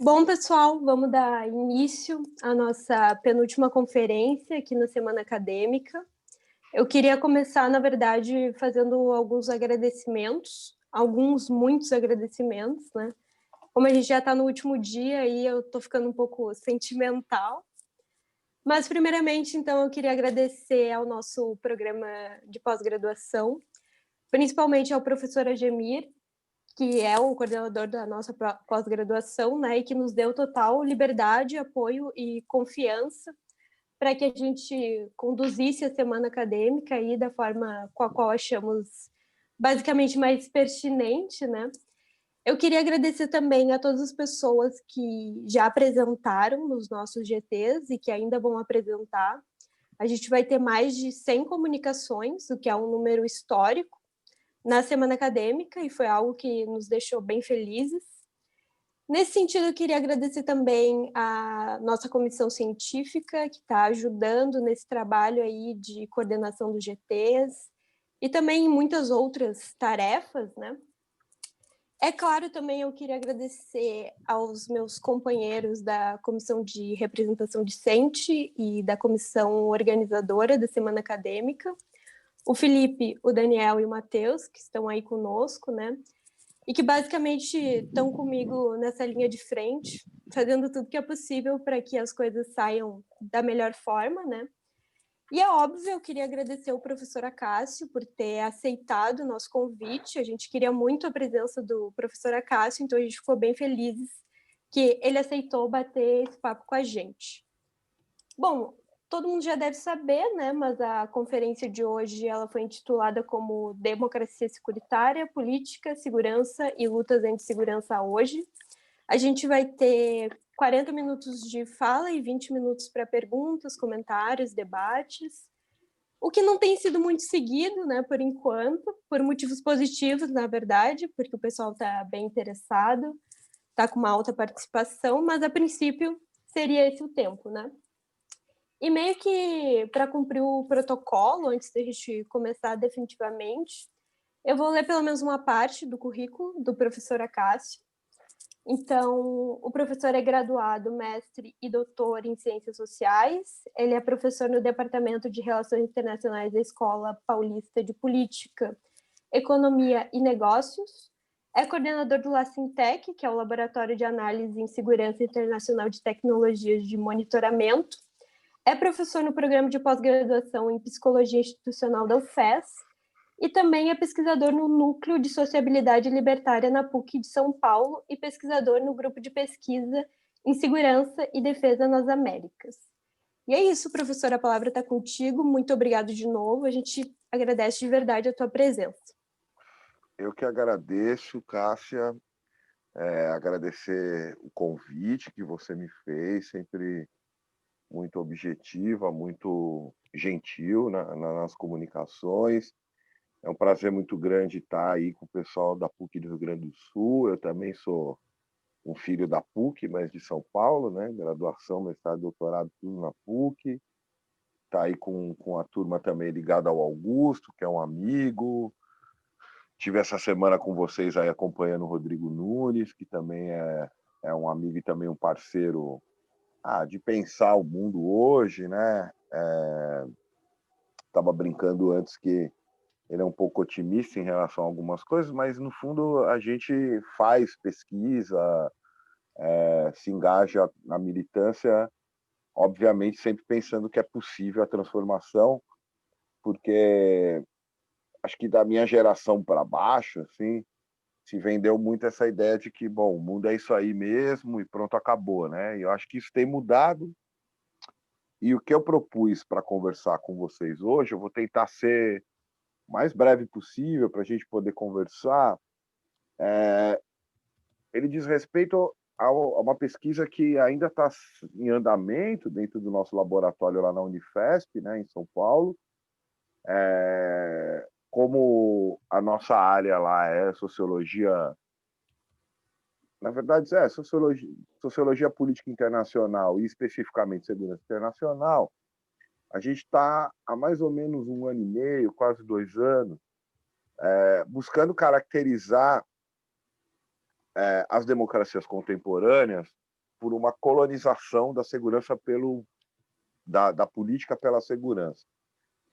Bom, pessoal, vamos dar início à nossa penúltima conferência aqui na Semana Acadêmica. Eu queria começar, na verdade, fazendo alguns agradecimentos, muitos agradecimentos, né? Como a gente já está no último dia, aí eu estou ficando um pouco sentimental. Mas, primeiramente, então, eu queria agradecer ao nosso programa de pós-graduação, principalmente ao professor Agemir, que é o coordenador da nossa pós-graduação, né, e que nos deu total liberdade, apoio e confiança para que a gente conduzisse a semana acadêmica aí da forma com a qual achamos basicamente mais pertinente, né? Eu queria agradecer também a todas as pessoas que já apresentaram nos nossos GTs e que ainda vão apresentar. A gente vai ter mais de 100 comunicações, o que é um número histórico na semana acadêmica, e foi algo que nos deixou bem felizes. Nesse sentido, eu queria agradecer também a nossa comissão científica, que está ajudando nesse trabalho aí de coordenação dos GTs, e também em muitas outras tarefas, né? É claro, também eu queria agradecer aos meus companheiros da Comissão de Representação Discente e da Comissão Organizadora da Semana Acadêmica, o Felipe, o Daniel e o Matheus, que estão aí conosco, né? E que basicamente estão comigo nessa linha de frente, fazendo tudo que é possível para que as coisas saiam da melhor forma, né? E é óbvio, eu queria agradecer ao professor Acácio por ter aceitado o nosso convite. A gente queria muito a presença do professor Acácio, então a gente ficou bem felizes que ele aceitou bater esse papo com a gente. Bom, todo mundo já deve saber, né, mas a conferência de hoje ela foi intitulada como Democracia Securitária, Política, Segurança e Lutas Anti-Segurança hoje. A gente vai ter 40 minutos de fala e 20 minutos para perguntas, comentários, debates, o que não tem sido muito seguido, né, por enquanto, por motivos positivos, na verdade, porque o pessoal está bem interessado, está com uma alta participação, mas a princípio seria esse o tempo, né? E meio que para cumprir o protocolo, antes da gente começar definitivamente, eu vou ler pelo menos uma parte do currículo do professor Acácio. Então, o professor é graduado, mestre e doutor em Ciências Sociais. Ele é professor no Departamento de Relações Internacionais da Escola Paulista de Política, Economia e Negócios. É coordenador do LACINTEC, que é o Laboratório de Análise em Segurança Internacional de Tecnologias de Monitoramento. É professor no programa de pós-graduação em Psicologia Institucional da UFES e também é pesquisador no Núcleo de Sociabilidade Libertária na PUC de São Paulo e pesquisador no grupo de pesquisa em Segurança e Defesa nas Américas. E é isso, professor, a palavra está contigo. Muito obrigado de novo. A gente agradece de verdade a tua presença. Eu que agradeço, Cássia, agradecer o convite que você me fez, sempre muito objetiva, muito gentil nas comunicações. É um prazer muito grande estar aí com o pessoal da PUC do Rio Grande do Sul. Eu também sou um filho da PUC, mas de São Paulo, né? Graduação, mestrado, doutorado, tudo na PUC. Tá aí com a turma também ligada ao Augusto, que é um amigo. Tive essa semana com vocês aí acompanhando o Rodrigo Nunes, que também é um amigo e também um parceiro de pensar o mundo hoje, né? Estava brincando antes que ele é um pouco otimista em relação a algumas coisas, mas no fundo a gente faz pesquisa, se engaja na militância, obviamente sempre pensando que é possível a transformação, porque acho que da minha geração para baixo, assim, se vendeu muito essa ideia de que, bom, o mundo é isso aí mesmo e pronto, acabou, né? E eu acho que isso tem mudado. E o que eu propus para conversar com vocês hoje, eu vou tentar ser o mais breve possível para a gente poder conversar. Ele diz respeito a uma pesquisa que ainda está em andamento dentro do nosso laboratório lá na Unifesp, né, em São Paulo. Como a nossa área lá é sociologia, na verdade é sociologia política internacional e especificamente segurança internacional, a gente está há mais ou menos 1 ano e meio, quase 2 anos, buscando caracterizar as democracias contemporâneas por uma colonização da segurança da política pela segurança.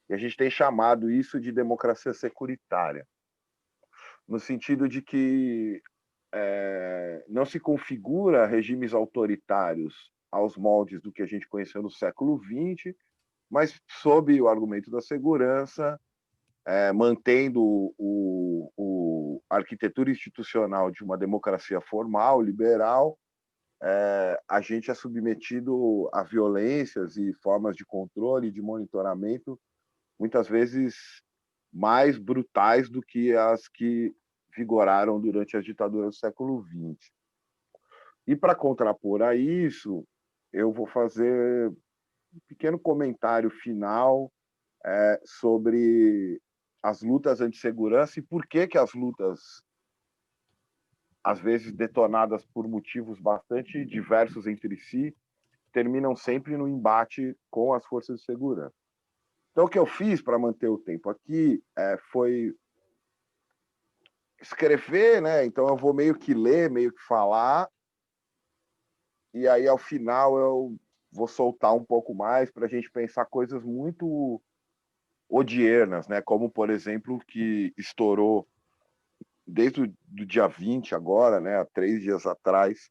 E a gente tem chamado isso de democracia securitária, no sentido de que não se configura regimes autoritários aos moldes do que a gente conheceu no século XX, mas sob o argumento da segurança, mantendo a arquitetura institucional de uma democracia formal, liberal, a gente é submetido a violências e formas de controle e de monitoramento, muitas vezes mais brutais do que as que vigoraram durante as ditaduras do século XX. E, para contrapor a isso, eu vou fazer um pequeno comentário final sobre as lutas antissegurança e por que as lutas, às vezes detonadas por motivos bastante diversos entre si, terminam sempre no embate com as forças de segurança. Então, o que eu fiz para manter o tempo aqui foi escrever, né? Então eu vou meio que ler, meio que falar, e aí ao final eu vou soltar um pouco mais para a gente pensar coisas muito odiernas, né? Como, por exemplo, que estourou desde o dia 20 agora, né? Há 3 dias atrás,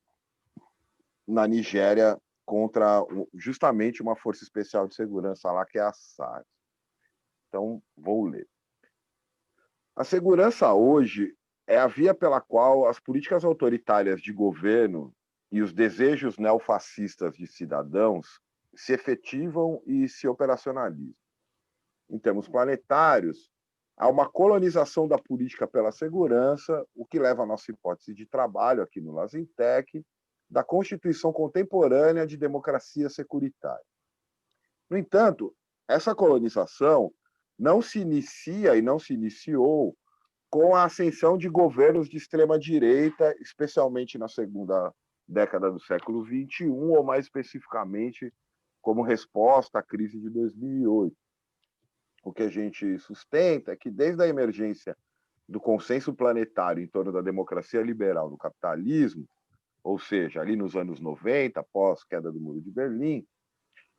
na Nigéria, contra justamente uma força especial de segurança lá, que é a SARS. Então, vou ler. A segurança hoje é a via pela qual as políticas autoritárias de governo e os desejos neofascistas de cidadãos se efetivam e se operacionalizam. Em termos planetários, há uma colonização da política pela segurança, o que leva à nossa hipótese de trabalho aqui no Lazintec, da constituição contemporânea de democracia securitária. No entanto, essa colonização não se inicia e não se iniciou com a ascensão de governos de extrema-direita, especialmente na segunda década do século XXI, ou mais especificamente como resposta à crise de 2008. O que a gente sustenta é que, desde a emergência do consenso planetário em torno da democracia liberal do capitalismo, ou seja, ali nos anos 90, após a queda do Muro de Berlim,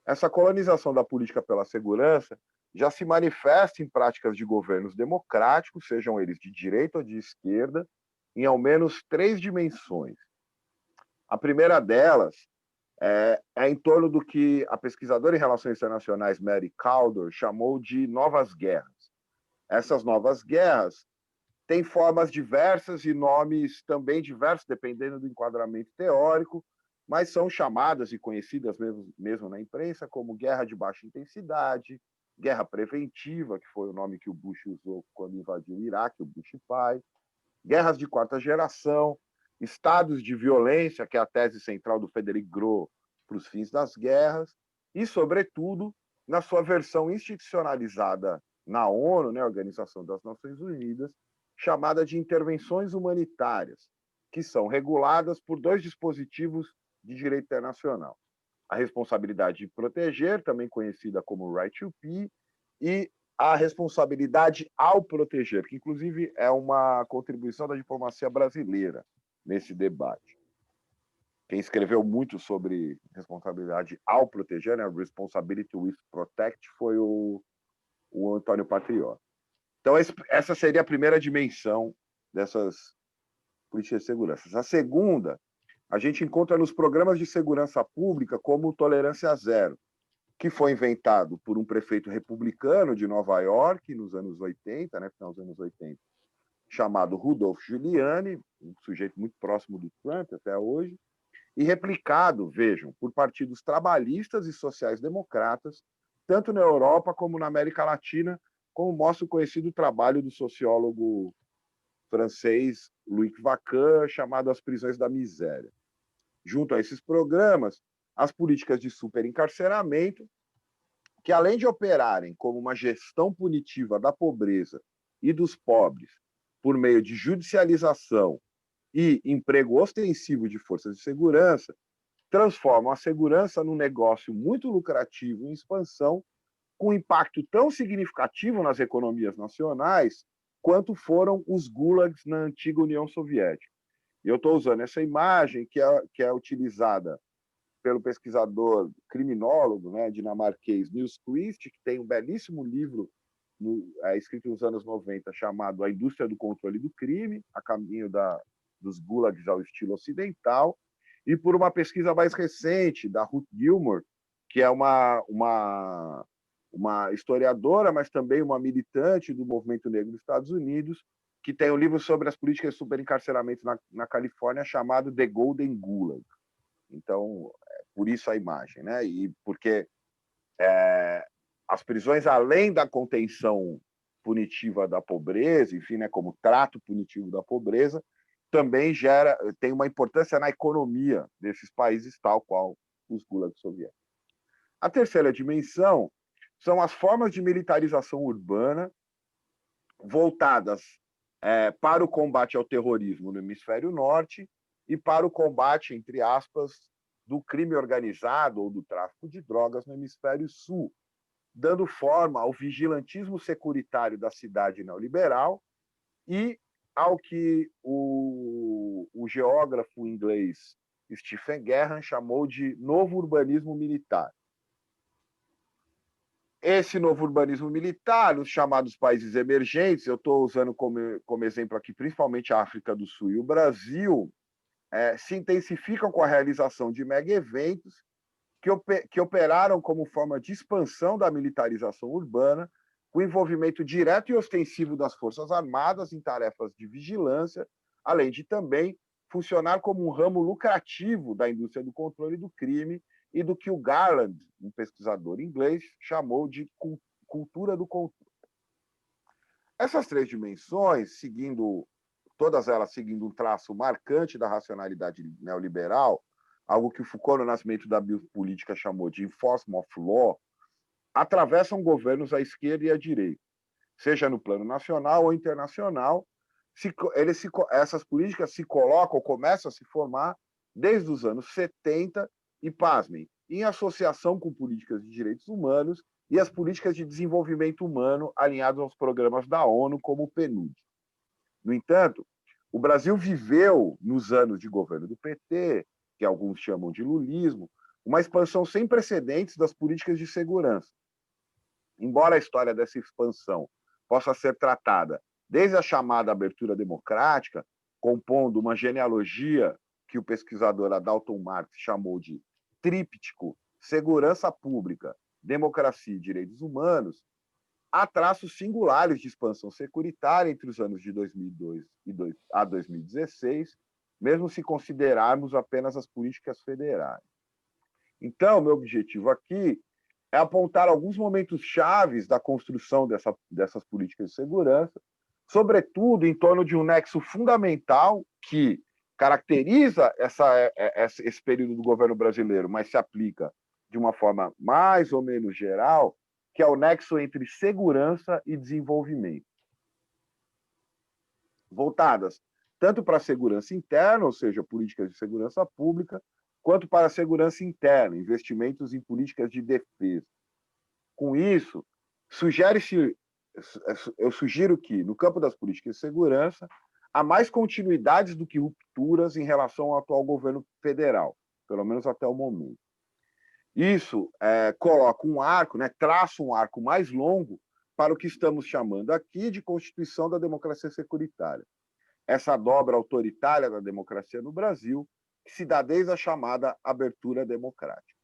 essa colonização da política pela segurança já se manifesta em práticas de governos democráticos, sejam eles de direita ou de esquerda, em ao menos 3 dimensões. A primeira delas é em torno do que a pesquisadora em relações internacionais Mary Kaldor chamou de novas guerras. Essas novas guerras têm formas diversas e nomes também diversos, dependendo do enquadramento teórico, mas são chamadas e conhecidas mesmo na imprensa como guerra de baixa intensidade, guerra preventiva, que foi o nome que o Bush usou quando invadiu o Iraque, o Bush pai, guerras de quarta geração, estados de violência, que é a tese central do Frederick Gros para os fins das guerras, e, sobretudo, na sua versão institucionalizada na ONU, né, Organização das Nações Unidas, chamada de intervenções humanitárias, que são reguladas por 2 dispositivos de direito internacional. A responsabilidade de proteger, também conhecida como right to be, e a responsabilidade ao proteger, que inclusive é uma contribuição da diplomacia brasileira nesse debate. Quem escreveu muito sobre responsabilidade ao proteger, né, Responsibility with Protect, foi o Antônio Patriota. Então, essa seria a primeira dimensão dessas políticas de segurança. A segunda, a gente encontra nos programas de segurança pública como Tolerância Zero, que foi inventado por um prefeito republicano de Nova York nos anos 80, né, final dos anos 80, chamado Rudolph Giuliani, um sujeito muito próximo do Trump até hoje, e replicado, vejam, por partidos trabalhistas e sociais-democratas, tanto na Europa como na América Latina, como mostra o conhecido trabalho do sociólogo francês Louis Vacan, chamado As Prisões da Miséria. Junto a esses programas, as políticas de superencarceramento, que além de operarem como uma gestão punitiva da pobreza e dos pobres por meio de judicialização e emprego ostensivo de forças de segurança, transformam a segurança num negócio muito lucrativo em expansão, com impacto tão significativo nas economias nacionais quanto foram os gulags na antiga União Soviética. E eu estou usando essa imagem que é utilizada pelo pesquisador criminólogo, né, dinamarquês Niels Christ, que tem um belíssimo livro escrito nos anos 90, chamado A Indústria do Controle do Crime, a caminho dos gulags ao estilo ocidental, e por uma pesquisa mais recente da Ruth Gilmore, que é uma historiadora, mas também uma militante do movimento negro dos Estados Unidos, que tem um livro sobre as políticas de superencarceramento na Califórnia, chamado The Golden Gulag. Então, por isso a imagem, né? E porque as prisões, além da contenção punitiva da pobreza, enfim, né, como trato punitivo da pobreza, também tem uma importância na economia desses países, tal qual os gulags soviéticos. A terceira dimensão são as formas de militarização urbana voltadas para o combate ao terrorismo no hemisfério norte e para o combate, entre aspas, do crime organizado ou do tráfico de drogas no hemisfério sul, dando forma ao vigilantismo securitário da cidade neoliberal e ao que o geógrafo inglês Stephen Graham chamou de novo urbanismo militar. Esse novo urbanismo militar, os chamados países emergentes, eu estou usando como exemplo aqui principalmente a África do Sul e o Brasil, se intensificam com a realização de mega-eventos que operaram como forma de expansão da militarização urbana, com envolvimento direto e ostensivo das Forças Armadas em tarefas de vigilância, além de também funcionar como um ramo lucrativo da indústria do controle do crime e do que o Garland, um pesquisador inglês, chamou de cultura do controle. Essas três dimensões, todas elas seguindo um traço marcante da racionalidade neoliberal, algo que o Foucault, no Nascimento da Biopolítica, chamou de enforcement of law, atravessam governos à esquerda e à direita, seja no plano nacional ou internacional. Essas políticas se colocam, começam a se formar desde os anos 70 e, pasmem, em associação com políticas de direitos humanos e as políticas de desenvolvimento humano alinhadas aos programas da ONU, como o PNUD. No entanto, o Brasil viveu, nos anos de governo do PT, que alguns chamam de lulismo, uma expansão sem precedentes das políticas de segurança. Embora a história dessa expansão possa ser tratada desde a chamada abertura democrática, compondo uma genealogia que o pesquisador Adalton Marx chamou de tríptico segurança pública, democracia e direitos humanos, há traços singulares de expansão securitária entre os anos de 2002 a 2016, mesmo se considerarmos apenas as políticas federais. Então, meu objetivo aqui é apontar alguns momentos chaves da construção dessas políticas de segurança, sobretudo em torno de um nexo fundamental que caracteriza esse período do governo brasileiro, mas se aplica de uma forma mais ou menos geral, que é o nexo entre segurança e desenvolvimento. Voltadas tanto para a segurança interna, ou seja, políticas de segurança pública, quanto para a segurança interna, investimentos em políticas de defesa. Com isso, eu sugiro que, no campo das políticas de segurança, há mais continuidades do que rupturas em relação ao atual governo federal, pelo menos até o momento. Isso coloca um arco, traça um arco mais longo para o que estamos chamando aqui de Constituição da Democracia Securitária. Essa dobra autoritária da democracia no Brasil, que se dá desde a chamada abertura democrática.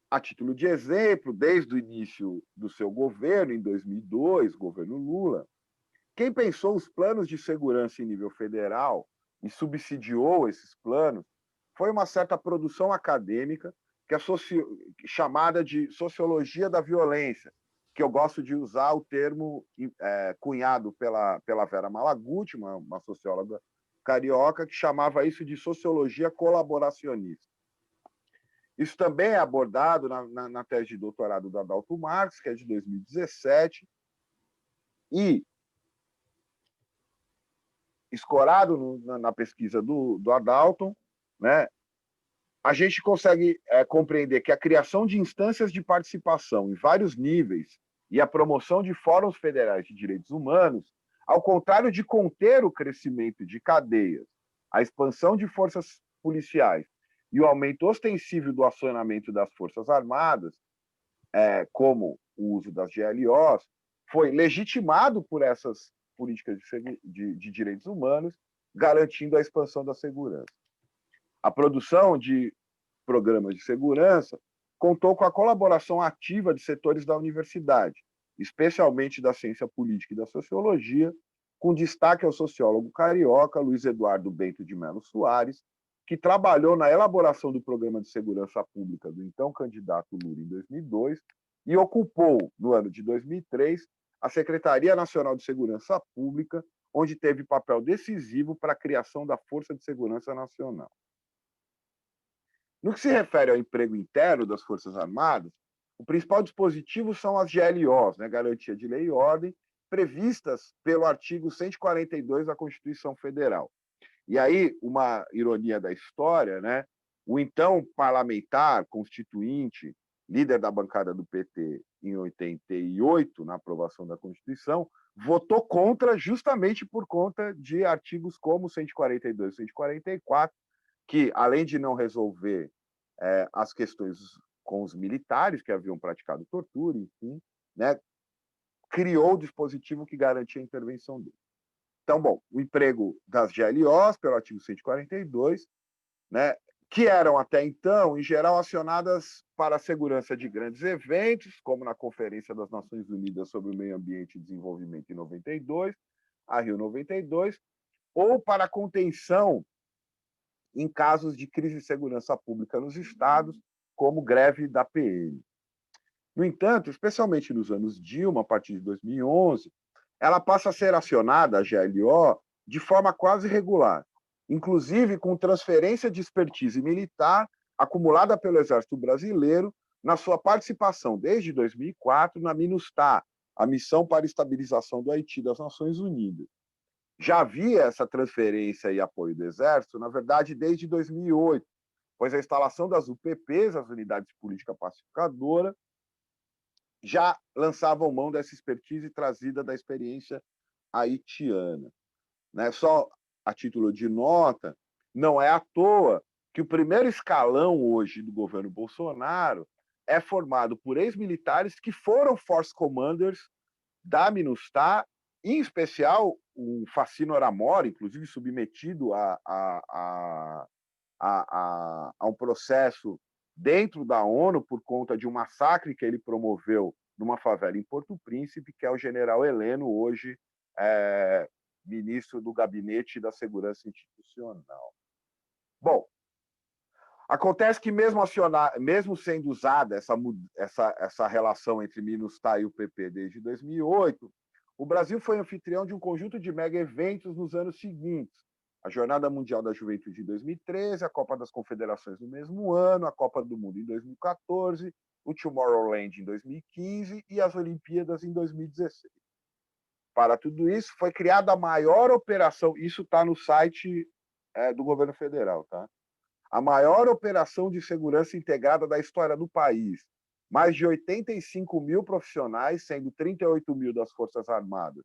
A título de exemplo, desde o início do seu governo, em 2002, governo Lula, quem pensou os planos de segurança em nível federal e subsidiou esses planos foi uma certa produção acadêmica que é chamada de sociologia da violência, que eu gosto de usar o termo cunhado pela Vera Malaguti, uma socióloga carioca, que chamava isso de sociologia colaboracionista. Isso também é abordado na tese de doutorado da Adalton Marx, que é de 2017, e escorado na pesquisa do Adalton, a gente consegue compreender que a criação de instâncias de participação em vários níveis e a promoção de fóruns federais de direitos humanos, ao contrário de conter o crescimento de cadeias, a expansão de forças policiais e o aumento ostensivo do acionamento das Forças Armadas, como o uso das GLOs, foi legitimado por essas políticas de direitos humanos, garantindo a expansão da segurança. A produção de programas de segurança contou com a colaboração ativa de setores da universidade, especialmente da ciência política e da sociologia, com destaque ao sociólogo carioca Luiz Eduardo Bento de Melo Soares, que trabalhou na elaboração do Programa de Segurança Pública do então candidato Lula em 2002 e ocupou, no ano de 2003, a Secretaria Nacional de Segurança Pública, onde teve papel decisivo para a criação da Força de Segurança Nacional. No que se refere ao emprego interno das Forças Armadas, o principal dispositivo são as GLOs, Garantia de Lei e Ordem, previstas pelo artigo 142 da Constituição Federal. E aí, uma ironia da história, o então parlamentar constituinte, líder da bancada do PT em 88, na aprovação da Constituição, votou contra justamente por conta de artigos como 142 e 144, que, além de não resolver as questões com os militares que haviam praticado tortura, enfim, criou o dispositivo que garantia a intervenção dele. Então, bom, o emprego das GLOs, pelo artigo 142, que eram até então, em geral, acionadas para a segurança de grandes eventos, como na Conferência das Nações Unidas sobre o Meio Ambiente e Desenvolvimento em 92, a Rio 92, ou para a contenção em casos de crise de segurança pública nos estados, como greve da PM. No entanto, especialmente nos anos Dilma, a partir de 2011, ela passa a ser acionada, a GLO, de forma quase regular, inclusive com transferência de expertise militar acumulada pelo Exército Brasileiro na sua participação desde 2004 na MINUSTAH, a Missão para a Estabilização do Haiti das Nações Unidas. Já havia essa transferência e apoio do Exército, na verdade, desde 2008, pois a instalação das UPPs, as Unidades de Política Pacificadora, já lançavam mão dessa expertise trazida da experiência haitiana. Só a título de nota, não é à toa que o primeiro escalão hoje do governo Bolsonaro é formado por ex-militares que foram Force Commanders da MINUSTAH, em especial o Facino Aramora, inclusive submetido a um processo dentro da ONU por conta de um massacre que ele promoveu numa favela em Porto Príncipe, que é o general Heleno, hoje ministro do Gabinete da Segurança Institucional. Bom, acontece que mesmo sendo usada essa relação entre MINUSTAH e o PP desde 2008, o Brasil foi anfitrião de um conjunto de mega-eventos nos anos seguintes, a Jornada Mundial da Juventude em 2013, a Copa das Confederações no mesmo ano, a Copa do Mundo em 2014, o Tomorrowland em 2015 e as Olimpíadas em 2016. Para tudo isso, foi criada a maior operação, isso está no site do governo federal, tá? A maior operação de segurança integrada da história do país. Mais de 85 mil profissionais, sendo 38 mil das Forças Armadas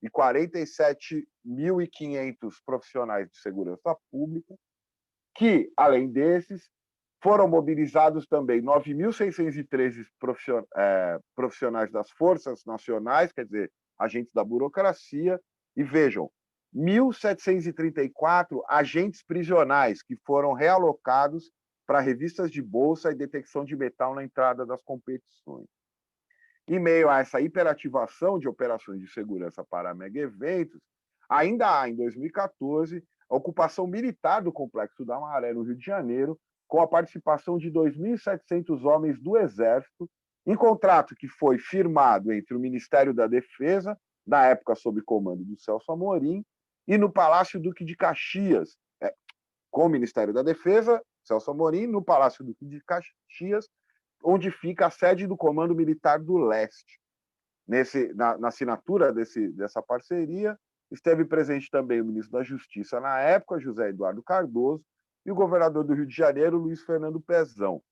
e 47.500 profissionais de segurança pública, que, além desses, foram mobilizados também 9.613 profissionais das Forças Nacionais, quer dizer, agentes da burocracia, e vejam, 1.734 agentes prisionais que foram realocados para revistas de bolsa e detecção de metal na entrada das competições. Em meio a essa hiperativação de operações de segurança para mega-eventos, ainda há, em 2014, a ocupação militar do Complexo da Maré, no Rio de Janeiro, com a participação de 2.700 homens do Exército, em contrato que foi firmado entre o Ministério da Defesa, na época sob comando do Celso Amorim, e no Palácio Duque de Caxias, com o Ministério da Defesa, Celso Amorim, no Palácio Duque de Caxias, onde fica a sede do Comando Militar do Leste. Na assinatura dessa parceria, esteve presente também o ministro da Justiça na época, José Eduardo Cardoso, e o governador do Rio de Janeiro, Luiz Fernando Pezão.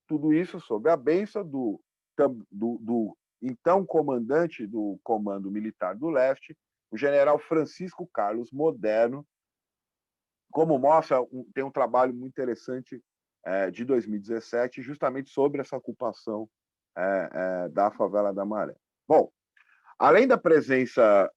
Tudo isso sob a bênção do então comandante do Comando Militar do Leste, o general Francisco Carlos Moderno. Como mostra, tem um trabalho muito interessante de 2017, justamente sobre essa ocupação da favela da Maré. Bom, além da presença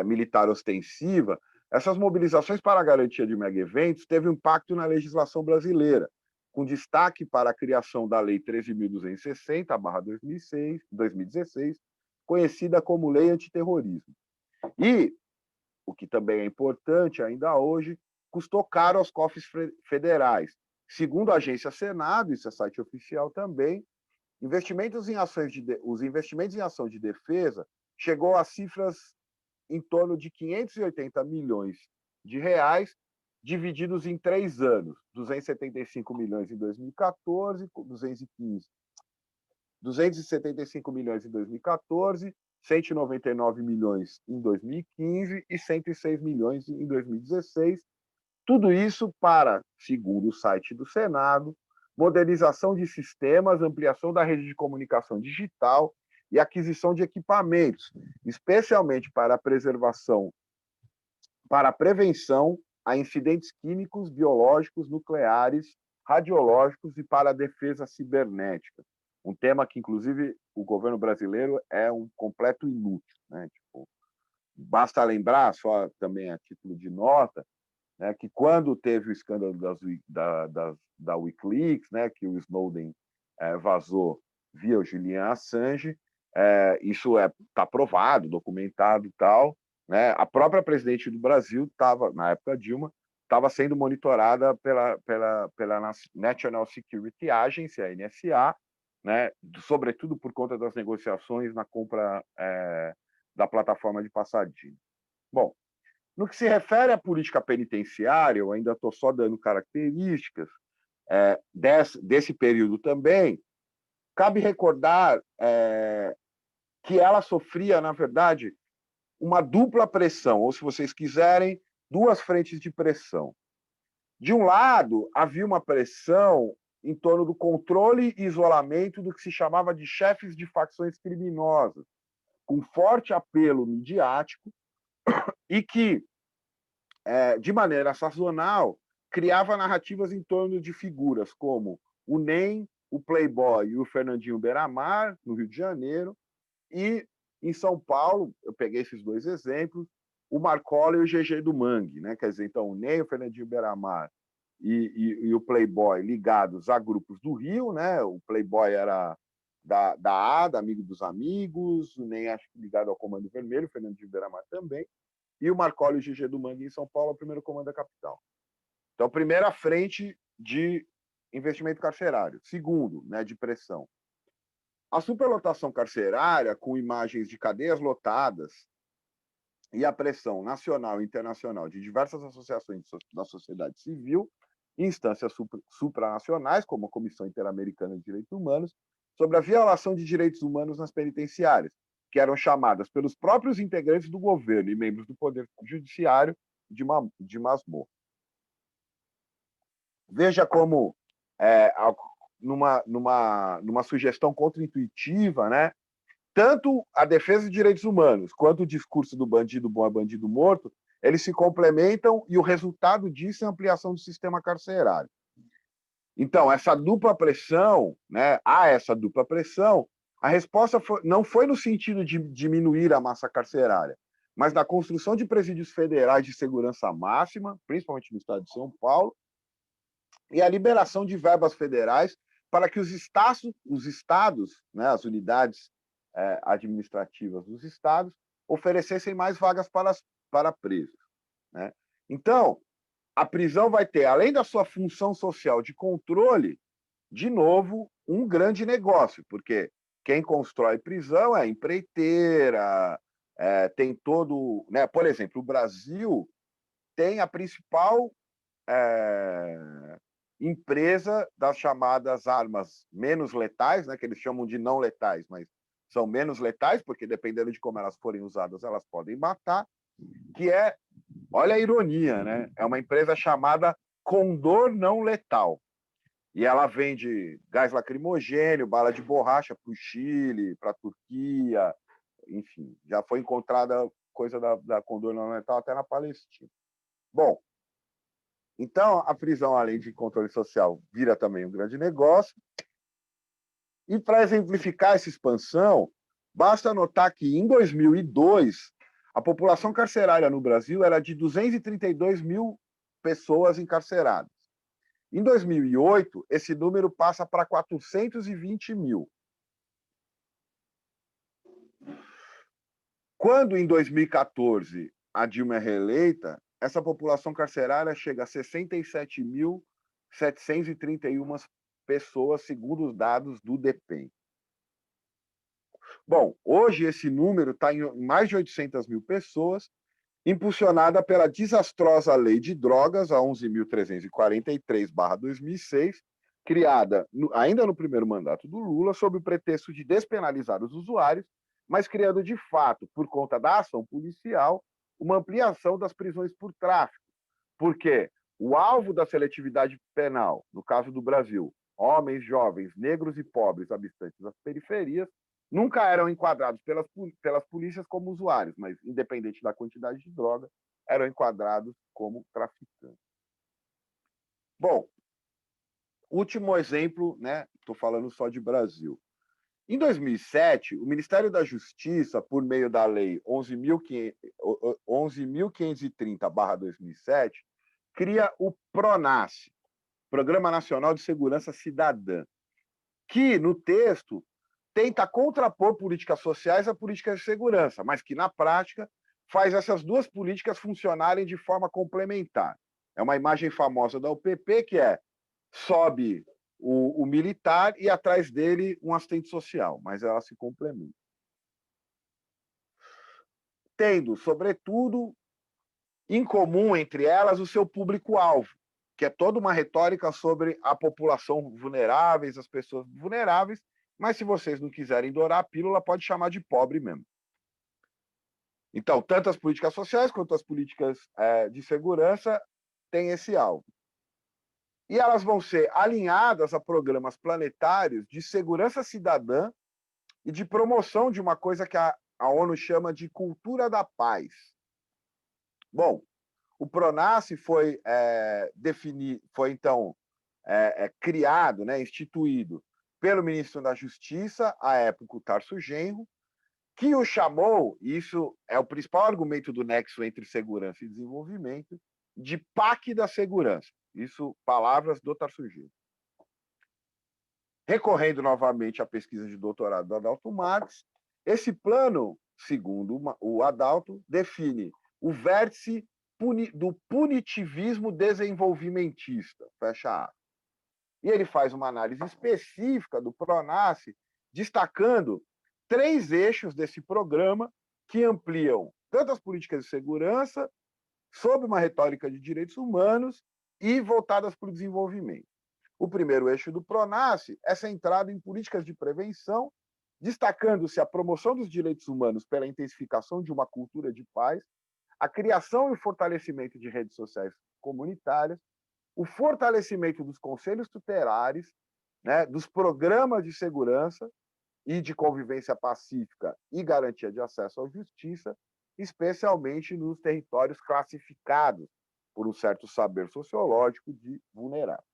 militar ostensiva, essas mobilizações para a garantia de mega-eventos teve um impacto na legislação brasileira, com destaque para a criação da Lei 13.260/2016, conhecida como Lei Antiterrorismo. E, o que também é importante ainda hoje, custou caro aos cofres federais. Segundo a agência Senado, isso é site oficial também, os investimentos em ação de defesa chegou a cifras em torno de 580 milhões de reais, divididos em 3 anos, 275 milhões em 2014, 275 milhões em 2014, 199 milhões em 2015 e 106 milhões em 2016. Tudo isso para, segundo o site do Senado, modernização de sistemas, ampliação da rede de comunicação digital e aquisição de equipamentos, especialmente para a prevenção a incidentes químicos, biológicos, nucleares, radiológicos e para a defesa cibernética. Um tema que, inclusive, o governo brasileiro é um completo inútil, né? Tipo, basta lembrar, só também a título de nota, né, que quando teve o escândalo da Wikileaks, né, que o Snowden vazou via o Julian Assange, isso está provado, documentado e tal, né? A própria presidente do Brasil estava, na época Dilma, estava sendo monitorada pela National Security Agency, a NSA, né, sobretudo por conta das negociações na compra da plataforma de Passadinha. Bom, no que se refere à política penitenciária, eu ainda estou só dando características desse período também, cabe recordar que ela sofria, na verdade, uma dupla pressão, ou, se vocês quiserem, duas frentes de pressão. De um lado, havia uma pressão em torno do controle e isolamento do que se chamava de chefes de facções criminosas, com forte apelo midiático e que, de maneira sazonal, criava narrativas em torno de figuras como o NEM, o Playboy e o Fernandinho Beiramar, no Rio de Janeiro, e em São Paulo, eu peguei esses dois exemplos, o Marcola e o GG do Mangue, né? Quer dizer, então, o NEM, o Fernandinho Beiramar e o Playboy ligados a grupos do Rio, né? O Playboy era da ADA, Amigo dos Amigos, o NEM acho que ligado ao Comando Vermelho, o Fernandinho Beiramar também, e o Marcola e o GG do Mangue em São Paulo, o primeiro comando da capital. Então, primeira frente de investimento carcerário. Segundo, né, de pressão. A superlotação carcerária, com imagens de cadeias lotadas e a pressão nacional e internacional de diversas associações da sociedade civil, instâncias supranacionais, como a Comissão Interamericana de Direitos Humanos, sobre a violação de direitos humanos nas penitenciárias, que eram chamadas pelos próprios integrantes do governo e membros do Poder Judiciário de masmorra. Veja como, numa sugestão contraintuitiva, né, tanto a defesa de direitos humanos quanto o discurso do bandido bom é bandido morto, eles se complementam e o resultado disso é a ampliação do sistema carcerário. Então, essa dupla pressão, né, a resposta não foi no sentido de diminuir a massa carcerária, mas na construção de presídios federais de segurança máxima, principalmente no estado de São Paulo, e a liberação de verbas federais para que os estados, né, as unidades administrativas dos estados, oferecessem mais vagas para presos, né? Então, a prisão vai ter, além da sua função social de controle, de novo, um grande negócio, porque quem constrói prisão é a empreiteira, tem todo... Né? Por exemplo, o Brasil tem a principal empresa das chamadas armas menos letais, né, que eles chamam de não letais, mas são menos letais, porque dependendo de como elas forem usadas, elas podem matar, que é, olha a ironia, né? É uma empresa chamada Condor Não Letal. E ela vende gás lacrimogênio, bala de borracha para o Chile, para a Turquia, enfim, já foi encontrada coisa da Condor Não Letal até na Palestina. Bom, Então, a prisão, além de controle social, vira também um grande negócio. E para exemplificar essa expansão, basta notar que, em 2002, a população carcerária no Brasil era de 232 mil pessoas encarceradas. Em 2008, esse número passa para 420 mil. Quando, em 2014, a Dilma é reeleita, essa população carcerária chega a 67.731 pessoas, segundo os dados do DEPEN. Bom, hoje esse número está em mais de 800 mil pessoas, impulsionada pela desastrosa Lei de Drogas, a 11.343/2006, criada ainda no primeiro mandato do Lula, sob o pretexto de despenalizar os usuários, mas criando de fato, por conta da ação policial, uma ampliação das prisões por tráfico. Porque o alvo da seletividade penal, no caso do Brasil, homens, jovens, negros e pobres habitantes das periferias, nunca eram enquadrados pelas polícias como usuários, mas, independente da quantidade de droga, eram enquadrados como traficantes. Bom, último exemplo, né? Estou falando só de Brasil. Em 2007, o Ministério da Justiça, por meio da Lei 11.530/2007, cria o PRONASSE, Programa Nacional de Segurança Cidadã, que, no texto, tenta contrapor políticas sociais a políticas de segurança, mas que, na prática, faz essas duas políticas funcionarem de forma complementar. É uma imagem famosa da UPP, que sobe o militar e atrás dele um assistente social, mas ela se complementa. Tendo, sobretudo, em comum entre elas o seu público-alvo, que é toda uma retórica sobre a população vulneráveis, as pessoas vulneráveis, mas se vocês não quiserem dourar a pílula, pode chamar de pobre mesmo. Então, tanto as políticas sociais quanto as políticas de segurança têm esse alvo. E elas vão ser alinhadas a programas planetários de segurança cidadã e de promoção de uma coisa que a ONU chama de cultura da paz. Bom, o PRONASSE foi então criado, né, instituído pelo ministro da Justiça, à época o Tarso Genro, que o chamou, isso é o principal argumento do nexo entre segurança e desenvolvimento, de PAC da segurança. Isso, palavras do Tarso Genro. Recorrendo novamente à pesquisa de doutorado do Adalto Marques, esse plano, segundo o Adalto, define o vértice do punitivismo desenvolvimentista, fecha aspas. E ele faz uma análise específica do PRONASSE, destacando 3 eixos desse programa que ampliam tanto as políticas de segurança, sob uma retórica de direitos humanos e voltadas para o desenvolvimento. O primeiro eixo do PRONASSE é centrado em políticas de prevenção, destacando-se a promoção dos direitos humanos pela intensificação de uma cultura de paz, a criação e o fortalecimento de redes sociais comunitárias, o fortalecimento dos conselhos tutelares, né, dos programas de segurança e de convivência pacífica e garantia de acesso à justiça, especialmente nos territórios classificados por um certo saber sociológico de vulnerável.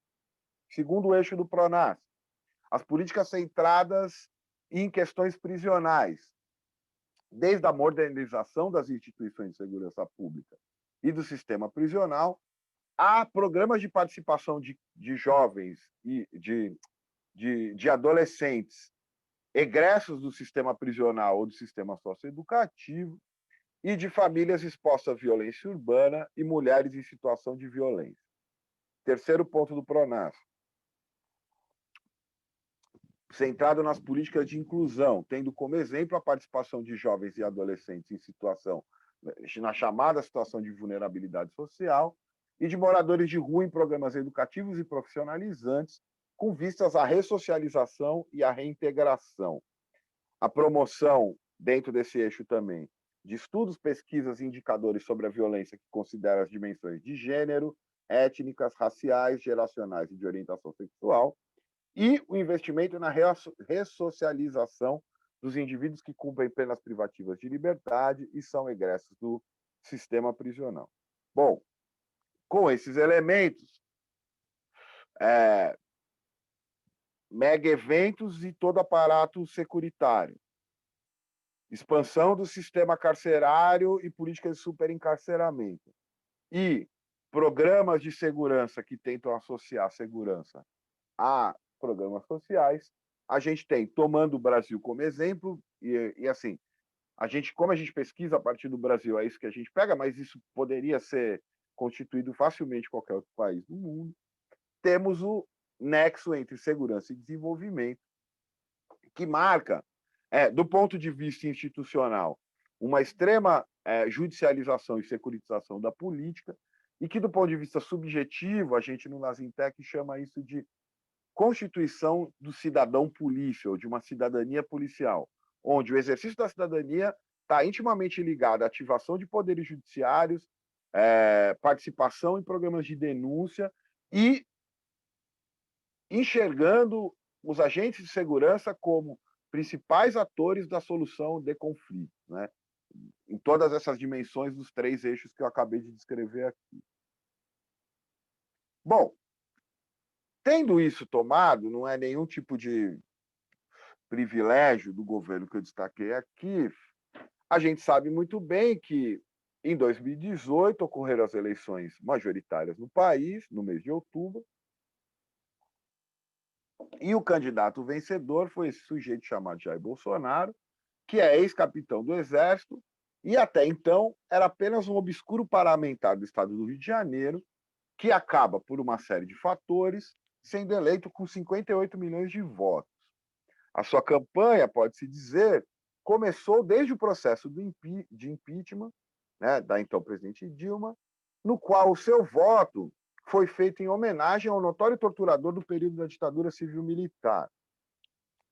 Segundo o eixo do PRONASSE, as políticas centradas em questões prisionais, desde a modernização das instituições de segurança pública e do sistema prisional, há programas de participação de jovens e de adolescentes egressos do sistema prisional ou do sistema socioeducativo e de famílias expostas à violência urbana e mulheres em situação de violência. Terceiro ponto do PRONASSE, centrado nas políticas de inclusão, tendo como exemplo a participação de jovens e adolescentes em situação, na chamada situação de vulnerabilidade social, e de moradores de rua em programas educativos e profissionalizantes, com vistas à ressocialização e à reintegração. A promoção, dentro desse eixo também, de estudos, pesquisas e indicadores sobre a violência que considera as dimensões de gênero, étnicas, raciais, geracionais e de orientação sexual, e o investimento na ressocialização dos indivíduos que cumprem penas privativas de liberdade e são egressos do sistema prisional. Bom, com esses elementos, mega eventos e todo aparato securitário, expansão do sistema carcerário e políticas de superencarceramento, e programas de segurança que tentam associar segurança a programas sociais, a gente tem, tomando o Brasil como exemplo, e assim, como a gente pesquisa a partir do Brasil, é isso que a gente pega, mas isso poderia ser constituído facilmente em qualquer outro país do mundo. Temos o nexo entre segurança e desenvolvimento, que marca, do ponto de vista institucional, uma extrema judicialização e securitização da política, e que, do ponto de vista subjetivo, a gente no Nasintec chama isso de constituição do cidadão polícia, ou de uma cidadania policial, onde o exercício da cidadania está intimamente ligado à ativação de poderes judiciários, participação em programas de denúncia e enxergando os agentes de segurança como principais atores da solução de conflitos, né? Em todas essas dimensões dos 3 eixos que eu acabei de descrever aqui. Bom, tendo isso tomado, não é nenhum tipo de privilégio do governo que eu destaquei aqui, a gente sabe muito bem que, em 2018, ocorreram as eleições majoritárias no país, no mês de outubro, e o candidato vencedor foi esse sujeito chamado Jair Bolsonaro, que é ex-capitão do Exército, e até então era apenas um obscuro parlamentar do estado do Rio de Janeiro, que acaba, por uma série de fatores, sendo eleito com 58 milhões de votos. A sua campanha, pode-se dizer, começou desde o processo de impeachment, né, da então presidente Dilma, no qual o seu voto foi feito em homenagem ao notório torturador do período da ditadura civil-militar.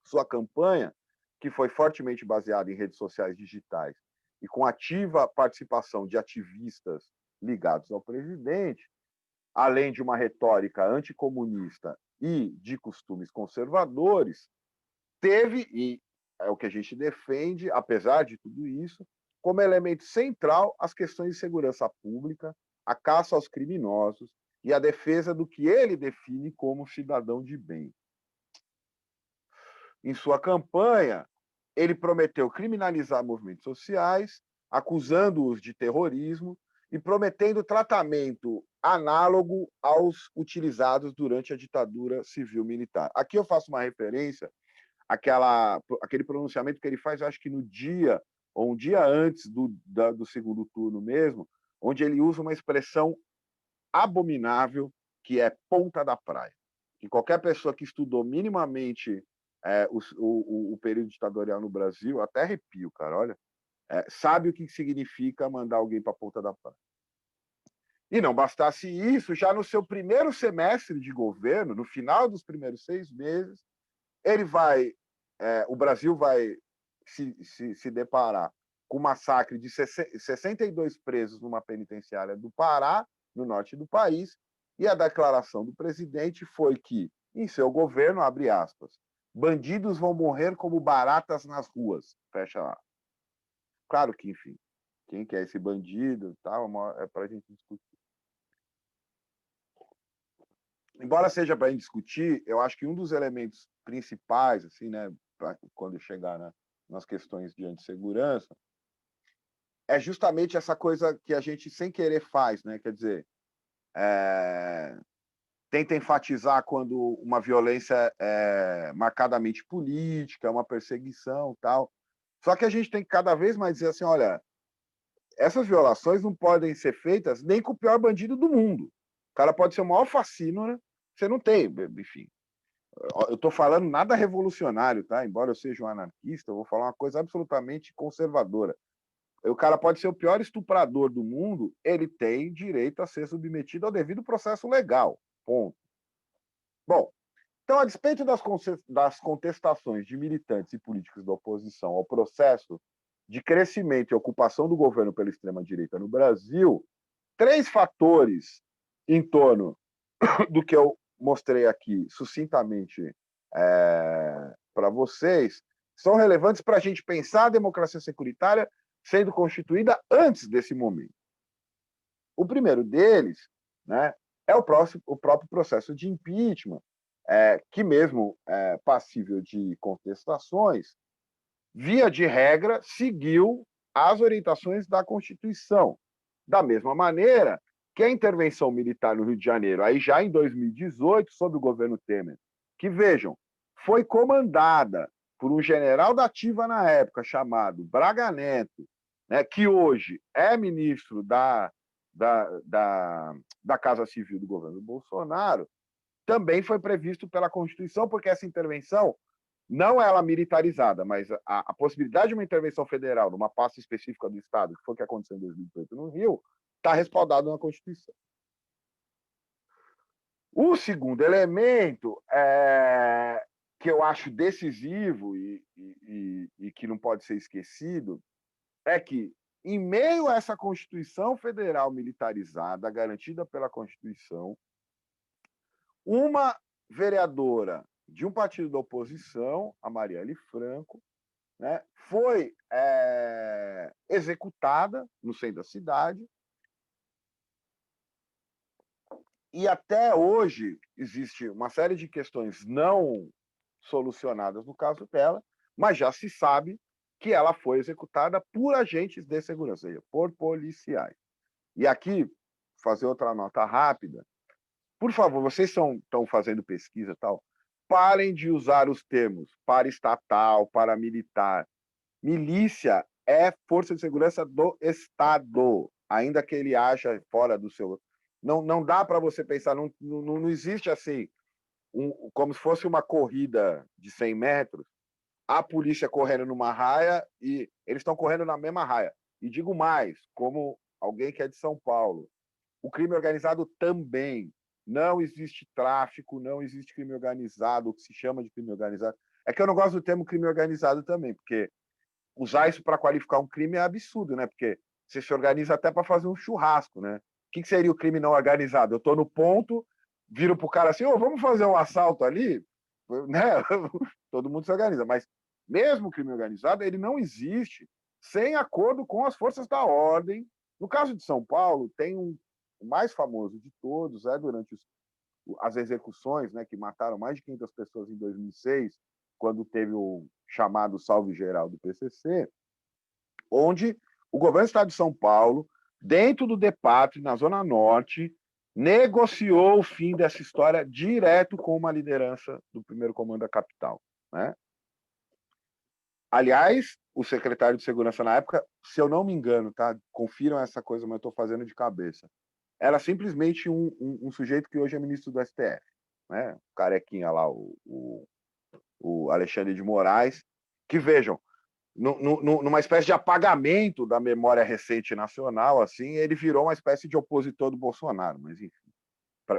Sua campanha, que foi fortemente baseada em redes sociais digitais e com ativa participação de ativistas ligados ao presidente, além de uma retórica anticomunista e de costumes conservadores, teve, e é o que a gente defende, apesar de tudo isso, como elemento central as questões de segurança pública, a caça aos criminosos e a defesa do que ele define como cidadão de bem. Em sua campanha, ele prometeu criminalizar movimentos sociais, acusando-os de terrorismo e prometendo tratamento análogo aos utilizados durante a ditadura civil-militar. Aqui eu faço uma referência àquele pronunciamento que ele faz, acho que no dia, ou um dia antes do segundo turno mesmo, onde ele usa uma expressão abominável, que é ponta da praia. Que qualquer pessoa que estudou minimamente o período ditatorial no Brasil, até arrepio, cara, olha, sabe o que significa mandar alguém para a ponta da praia. E não bastasse isso, já no seu primeiro semestre de governo, no final dos primeiros 6 meses, o Brasil vai se deparar com o massacre de 62 presos numa penitenciária do Pará, no norte do país, e a declaração do presidente foi que, em seu governo, abre aspas, bandidos vão morrer como baratas nas ruas, fecha lá. Claro que, enfim, quem que é esse bandido, tal, é para a gente discutir. Embora seja para a gente discutir, eu acho que um dos elementos principais, assim, né, quando chegar nas questões de segurança, é justamente essa coisa que a gente sem querer faz, né? Quer dizer, tenta enfatizar quando uma violência é marcadamente política, uma perseguição, tal. Só que a gente tem que cada vez mais dizer assim, olha, essas violações não podem ser feitas nem com o pior bandido do mundo. O cara pode ser o maior facínora, você não tem, enfim. Eu estou falando nada revolucionário, tá? Embora eu seja um anarquista, eu vou falar uma coisa absolutamente conservadora. O cara pode ser o pior estuprador do mundo, ele tem direito a ser submetido ao devido processo legal. Ponto. Bom, então, a despeito das contestações de militantes e políticos da oposição ao processo de crescimento e ocupação do governo pela extrema-direita no Brasil, 3 fatores em torno do que eu mostrei aqui sucintamente para vocês são relevantes para a gente pensar a democracia securitária sendo constituída antes desse momento. O primeiro deles né, é o próprio processo de impeachment, que mesmo passível de contestações, via de regra, seguiu as orientações da Constituição. Da mesma maneira que a intervenção militar no Rio de Janeiro, aí já em 2018, sob o governo Temer, que, vejam, foi comandada por um general da ativa na época, chamado Braga Neto, né, que hoje é ministro da Casa Civil do governo Bolsonaro, também foi previsto pela Constituição, porque essa intervenção, não ela militarizada, mas a possibilidade de uma intervenção federal numa pasta específica do Estado, que foi o que aconteceu em 2018 no Rio, está respaldado na Constituição. O segundo elemento que eu acho decisivo e que não pode ser esquecido é que, em meio a essa Constituição Federal militarizada, garantida pela Constituição, uma vereadora de um partido da oposição, a Marielle Franco, né, foi executada no centro da cidade, e até hoje existe uma série de questões não solucionadas no caso dela, mas já se sabe que ela foi executada por agentes de segurança, ou seja, por policiais. E aqui, fazer outra nota rápida, por favor, vocês estão fazendo pesquisa e tal, parem de usar os termos paraestatal, paramilitar. Milícia é força de segurança do Estado, ainda que ele haja fora do seu... Não dá para você pensar, não existe assim, como se fosse uma corrida de 100 metros, a polícia correndo numa raia e eles estão correndo na mesma raia. E digo mais, como alguém que é de São Paulo, o crime organizado também. Não existe tráfico, não existe crime organizado, o que se chama de crime organizado. É que eu não gosto do termo crime organizado também, porque usar isso para qualificar um crime é absurdo, né? Porque você se organiza até para fazer um churrasco, né? O que seria o crime não organizado? Eu estou no ponto, viro para o cara assim, vamos fazer um assalto ali? Né? Todo mundo se organiza, mas mesmo o crime organizado, ele não existe sem acordo com as forças da ordem. No caso de São Paulo, tem o mais famoso de todos, durante as execuções, né, que mataram mais de 500 pessoas em 2006, quando teve o chamado Salve Geral do PCC, onde o governo do Estado de São Paulo, dentro do DEPATRE, na Zona Norte, negociou o fim dessa história direto com uma liderança do primeiro comando da capital, né? Aliás, o secretário de Segurança na época, se eu não me engano, tá? Confiram essa coisa, mas eu estou fazendo de cabeça. Era simplesmente um sujeito que hoje é ministro do STF, né? O carequinha lá, o Alexandre de Moraes, que, vejam, numa espécie de apagamento da memória recente nacional, assim, ele virou uma espécie de opositor do Bolsonaro, mas enfim,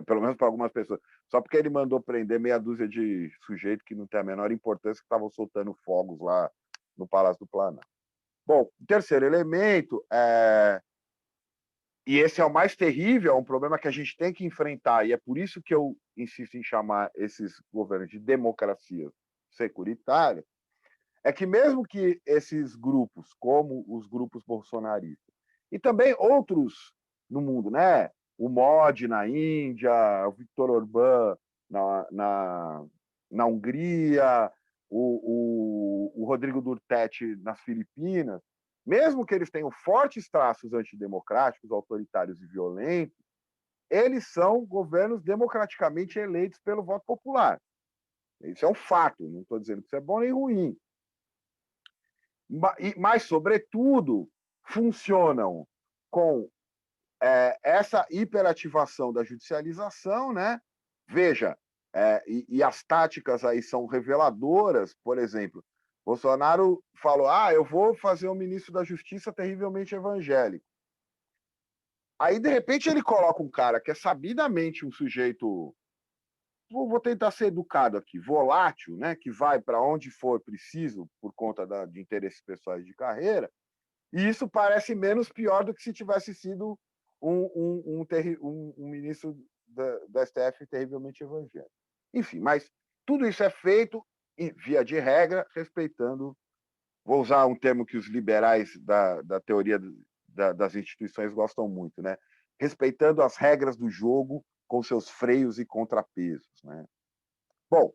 pelo menos para algumas pessoas. Só porque ele mandou prender meia dúzia de sujeitos que não tem a menor importância, que estavam soltando fogos lá no Palácio do Planalto. Bom, o terceiro elemento e esse é o mais terrível, é um problema que a gente tem que enfrentar, e é por isso que eu insisto em chamar esses governos de democracia securitária, é que mesmo que esses grupos, como os grupos bolsonaristas, e também outros no mundo, né? O Modi na Índia, o Viktor Orbán na Hungria, o Rodrigo Duterte nas Filipinas, mesmo que eles tenham fortes traços antidemocráticos, autoritários e violentos, eles são governos democraticamente eleitos pelo voto popular. Isso é um fato, não estou dizendo que isso é bom nem ruim. Mas, sobretudo, funcionam com essa hiperativação da judicialização, né? Veja, e as táticas aí são reveladoras. Por exemplo, Bolsonaro falou: eu vou fazer um ministro da Justiça terrivelmente evangélico. Aí, de repente, ele coloca um cara que é sabidamente um sujeito, vou tentar ser educado aqui, volátil, né, que vai para onde for preciso por conta de interesses pessoais de carreira, e isso parece menos pior do que se tivesse sido um ministro da STF terrivelmente evangélico. Enfim, mas tudo isso é feito, via de regra, respeitando, vou usar um termo que os liberais da teoria das instituições gostam muito, né? respeitando as regras do jogo com seus freios e contrapesos, né? Bom,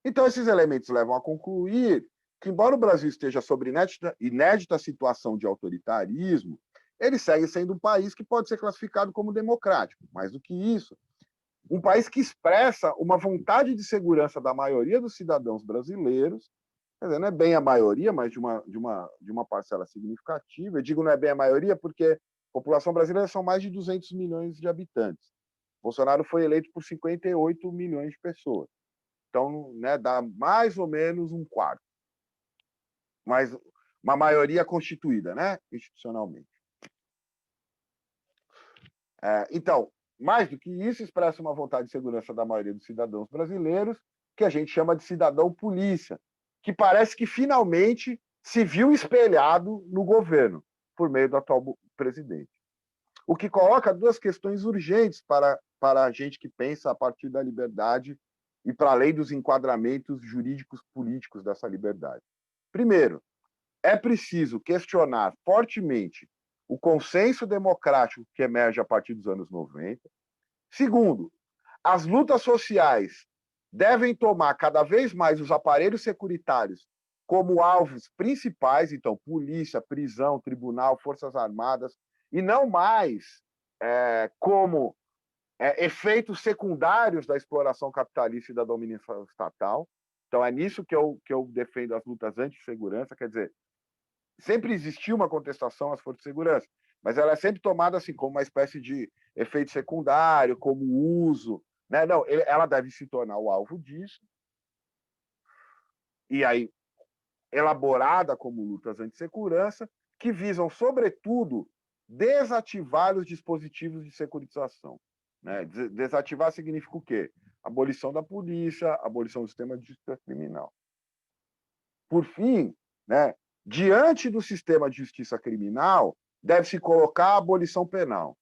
então esses elementos levam a concluir que, embora o Brasil esteja sob inédita situação de autoritarismo, ele segue sendo um país que pode ser classificado como democrático. Mais do que isso, um país que expressa uma vontade de segurança da maioria dos cidadãos brasileiros, quer dizer, não é bem a maioria, mas de uma parcela significativa. Eu digo não é bem a maioria porque a população brasileira são mais de 200 milhões de habitantes. Bolsonaro foi eleito por 58 milhões de pessoas. Então, né, dá mais ou menos um quarto. Mas uma maioria constituída, né, institucionalmente. Então, mais do que isso, expressa uma vontade de segurança da maioria dos cidadãos brasileiros, que a gente chama de cidadão-polícia, que parece que finalmente se viu espelhado no governo, por meio do atual presidente. O que coloca duas questões urgentes para a gente que pensa a partir da liberdade e para além dos enquadramentos jurídicos políticos dessa liberdade. Primeiro, é preciso questionar fortemente o consenso democrático que emerge a partir dos anos 90. Segundo, as lutas sociais devem tomar cada vez mais os aparelhos securitários como alvos principais, então, polícia, prisão, tribunal, forças armadas, e não mais como efeitos secundários da exploração capitalista e da dominação estatal. Então, é nisso que eu defendo as lutas anti-segurança, quer dizer, sempre existiu uma contestação às forças de segurança, mas ela é sempre tomada assim como uma espécie de efeito secundário, como uso, né? Não, ela deve se tornar o alvo disso, e aí elaborada como lutas anti-segurança, que visam, sobretudo, desativar os dispositivos de securitização. Né? Desativar significa o quê? Abolição da polícia, abolição do sistema de justiça criminal. Por fim, né, diante do sistema de justiça criminal, deve-se colocar a abolição penal.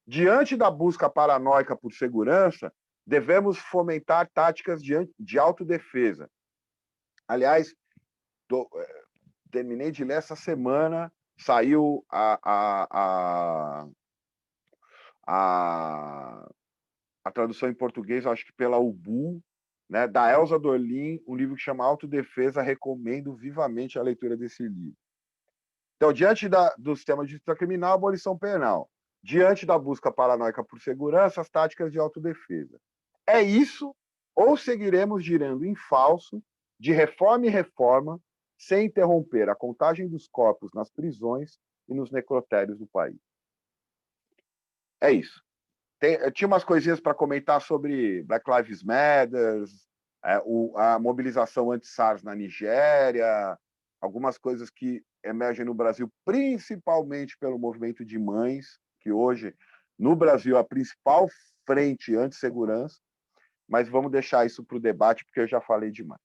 Diante da busca paranoica por segurança, devemos fomentar táticas de autodefesa. Aliás, terminei de ler essa semana, saiu a tradução em português, acho que pela UBU, né, da Elza Dorlin, um livro que chama Autodefesa, recomendo vivamente a leitura desse livro. Então, diante do sistema de justiça criminal, abolição penal. Diante da busca paranoica por segurança, as táticas de autodefesa. É isso, ou seguiremos girando em falso, de reforma em reforma, sem interromper a contagem dos corpos nas prisões e nos necrotérios do país. É isso. Eu tinha umas coisinhas para comentar sobre Black Lives Matter, a mobilização anti-SARS na Nigéria, algumas coisas que emergem no Brasil, principalmente pelo movimento de mães, que hoje, no Brasil, é a principal frente anti-segurança, mas vamos deixar isso para o debate, porque eu já falei demais.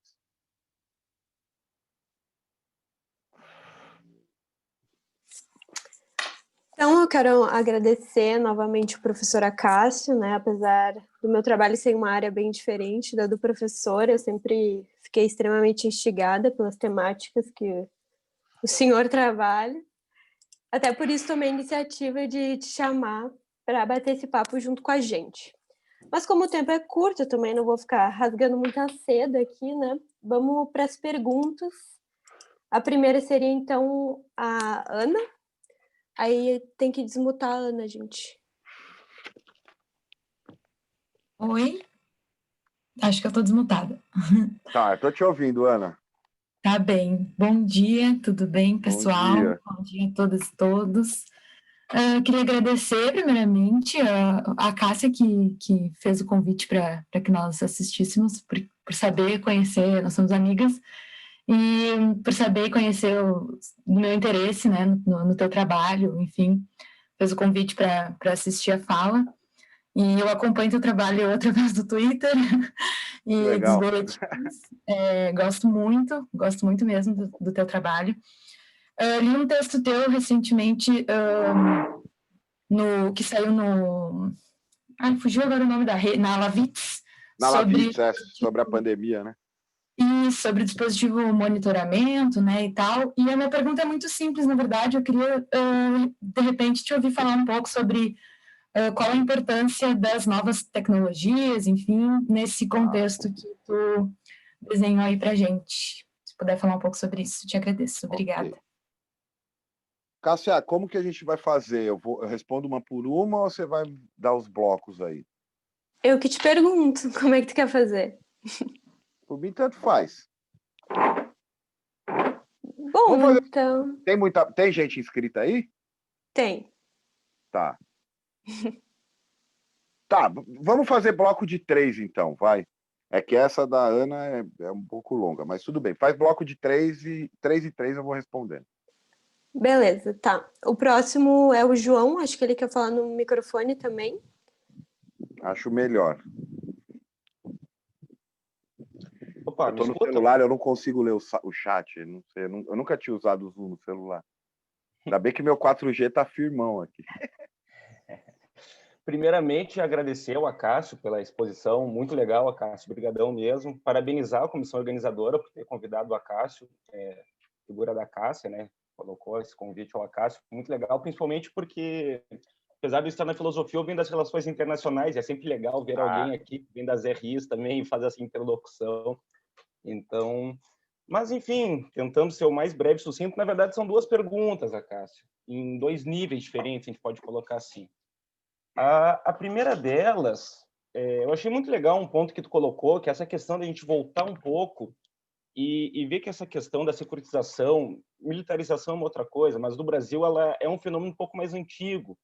Então, eu quero agradecer novamente o professor Acácio, né? Apesar do meu trabalho ser uma área bem diferente da do professor, eu sempre fiquei extremamente instigada pelas temáticas que o senhor trabalha. Até por isso tomei a iniciativa de te chamar para bater esse papo junto com a gente. Mas como o tempo é curto, eu também não vou ficar rasgando muita seda aqui, né? Vamos para as perguntas. A primeira seria, então, a Ana. Aí tem que desmutar a Ana, gente. Oi? Acho que eu estou desmutada. Tá, eu estou te ouvindo, Ana. Tá bem. Bom dia, tudo bem, pessoal? Bom dia. Bom dia a todas e todos. Queria agradecer, primeiramente, a Cássia, que fez o convite para que nós assistíssemos, por saber conhecer, nós somos amigas, e por saber e conhecer o meu interesse, né, no teu trabalho, enfim, fez o convite para assistir a fala. E eu acompanho teu trabalho através do Twitter e Legal. dos boletins. Gosto muito mesmo do teu trabalho. Li um texto teu recentemente, que saiu no... fugiu agora o nome da rede, na Lavitz. Na Lavitz, sobre a pandemia, né? E sobre o dispositivo monitoramento, né, e tal. E a minha pergunta é muito simples, na verdade. Eu queria, de repente, te ouvir falar um pouco sobre qual a importância das novas tecnologias, enfim, nesse contexto que tu desenhou aí para a gente. Se puder falar um pouco sobre isso, te agradeço. Obrigada. Okay. Cássia, como que a gente vai fazer? Eu respondo uma por uma ou você vai dar os blocos aí? Eu que te pergunto, como é que tu quer fazer? Por mim, tanto faz. Bom, fazer... então... Tem gente inscrita aí? Tem. Tá. Tá, vamos fazer bloco de 3, então, vai. É que essa da Ana é um pouco longa, mas tudo bem. Faz bloco de 3 e 3 eu vou respondendo. Beleza, tá. O próximo é o João, acho que ele quer falar no microfone também. Acho melhor. Opa, eu tô no celular, eu não consigo ler o chat. Não sei, eu nunca tinha usado o Zoom no celular. Ainda bem que meu 4G tá firmão aqui. Primeiramente, agradecer ao Acácio pela exposição, muito legal, Acácio, brigadão mesmo. Parabenizar a comissão organizadora por ter convidado o Acácio, figura da Cássia, né? Colocou esse convite ao Acácio, muito legal, principalmente porque, apesar de eu estar na filosofia, eu venho das relações internacionais, e é sempre legal ver alguém aqui que vem das RIs também e faz essa interlocução. Então, mas enfim, tentando ser o mais breve e sucinto, na verdade são duas perguntas, Acácio, em 2 níveis diferentes, a gente pode colocar assim. A primeira delas, eu achei muito legal um ponto que tu colocou, que é essa questão da gente voltar um pouco e ver que essa questão da securitização, militarização é uma outra coisa, mas no Brasil ela é um fenômeno um pouco mais antigo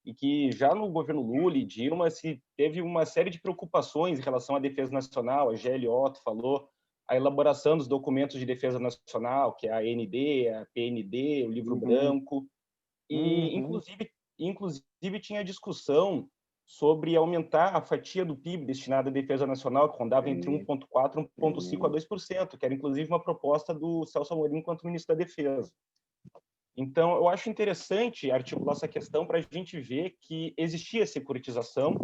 e que já no governo Lula e Dilma se teve uma série de preocupações em relação à defesa nacional, a GLO Otto falou, a elaboração dos documentos de defesa nacional, que é a AND, a PND, o livro branco, e inclusive tinha discussão sobre aumentar a fatia do PIB destinada à defesa nacional, que rondava entre 1,4% e 1,5% a 2%, que era inclusive uma proposta do Celso Amorim enquanto ministro da Defesa. Então, eu acho interessante articular essa questão para a gente ver que existia securitização.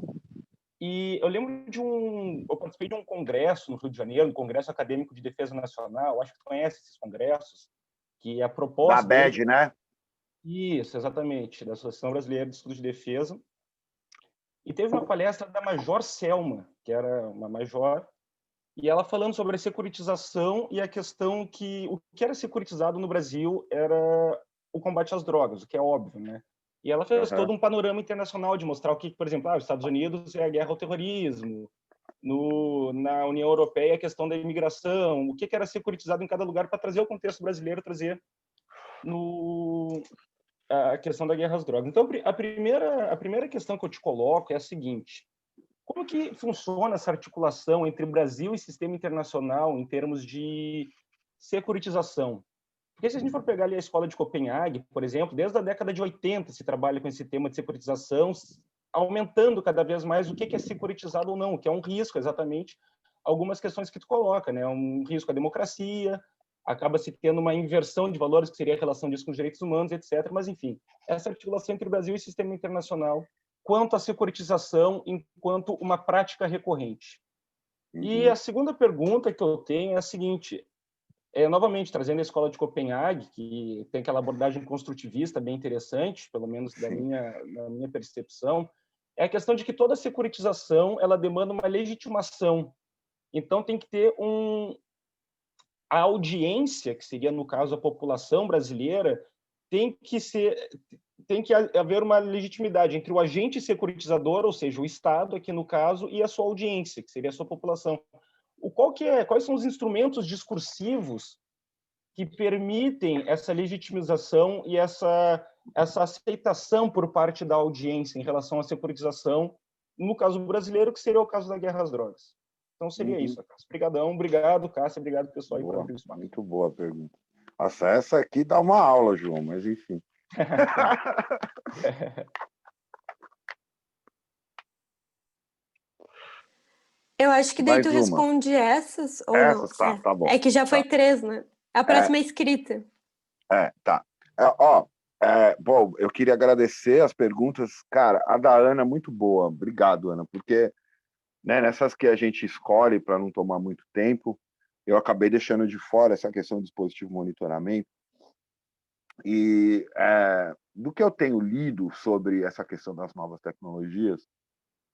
E eu lembro eu participei de um congresso no Rio de Janeiro, um congresso acadêmico de defesa nacional, acho que tu conhece esses congressos, que a proposta... Da ABED, né? Isso, exatamente, da Associação Brasileira de Estudos de Defesa. E teve uma palestra da Major Selma, que era uma major, e ela falando sobre a securitização e a questão que o que era securitizado no Brasil era o combate às drogas, o que é óbvio, né? E ela fez todo um panorama internacional de mostrar o que, por exemplo, os Estados Unidos é a guerra ao terrorismo, na União Europeia a questão da imigração, o que era securitizado em cada lugar para trazer o contexto brasileiro, trazer a questão da guerra às drogas. Então, a primeira questão que eu te coloco é a seguinte: como que funciona essa articulação entre Brasil e sistema internacional em termos de securitização? Porque se a gente for pegar ali a escola de Copenhague, por exemplo, desde a década de 80 se trabalha com esse tema de securitização, aumentando cada vez mais o que é securitizado ou não, que é um risco, exatamente, algumas questões que tu coloca, né? Um risco à democracia, acaba se tendo uma inversão de valores, que seria a relação disso com os direitos humanos, etc. Mas, enfim, essa articulação entre o Brasil e o sistema internacional quanto à securitização enquanto uma prática recorrente. E a segunda pergunta que eu tenho é a seguinte, novamente, trazendo a escola de Copenhague, que tem aquela abordagem construtivista bem interessante, pelo menos na minha percepção, é a questão de que toda securitização ela demanda uma legitimação. Então, tem que ter a audiência, que seria, no caso, a população brasileira, tem que haver uma legitimidade entre o agente securitizador, ou seja, o Estado, aqui no caso, e a sua audiência, que seria a sua população. Quais são os instrumentos discursivos que permitem essa legitimização e essa aceitação por parte da audiência em relação à securitização, no caso brasileiro, que seria o caso da guerra às drogas? Então, seria isso, Cássio. Obrigadão, obrigado, Cássia, obrigado, pessoal, aí por abrir o espaço. Muito boa a pergunta. Nossa, essa aqui dá uma aula, João, mas enfim. Eu acho que daí tu responde essas ou não. Tá bom. É que já foi 3, né? A próxima é escrita. Tá. Bom, eu queria agradecer as perguntas. Cara, a da Ana é muito boa. Obrigado, Ana, porque nessas que a gente escolhe para não tomar muito tempo, eu acabei deixando de fora essa questão do dispositivo de monitoramento. E do que eu tenho lido sobre essa questão das novas tecnologias,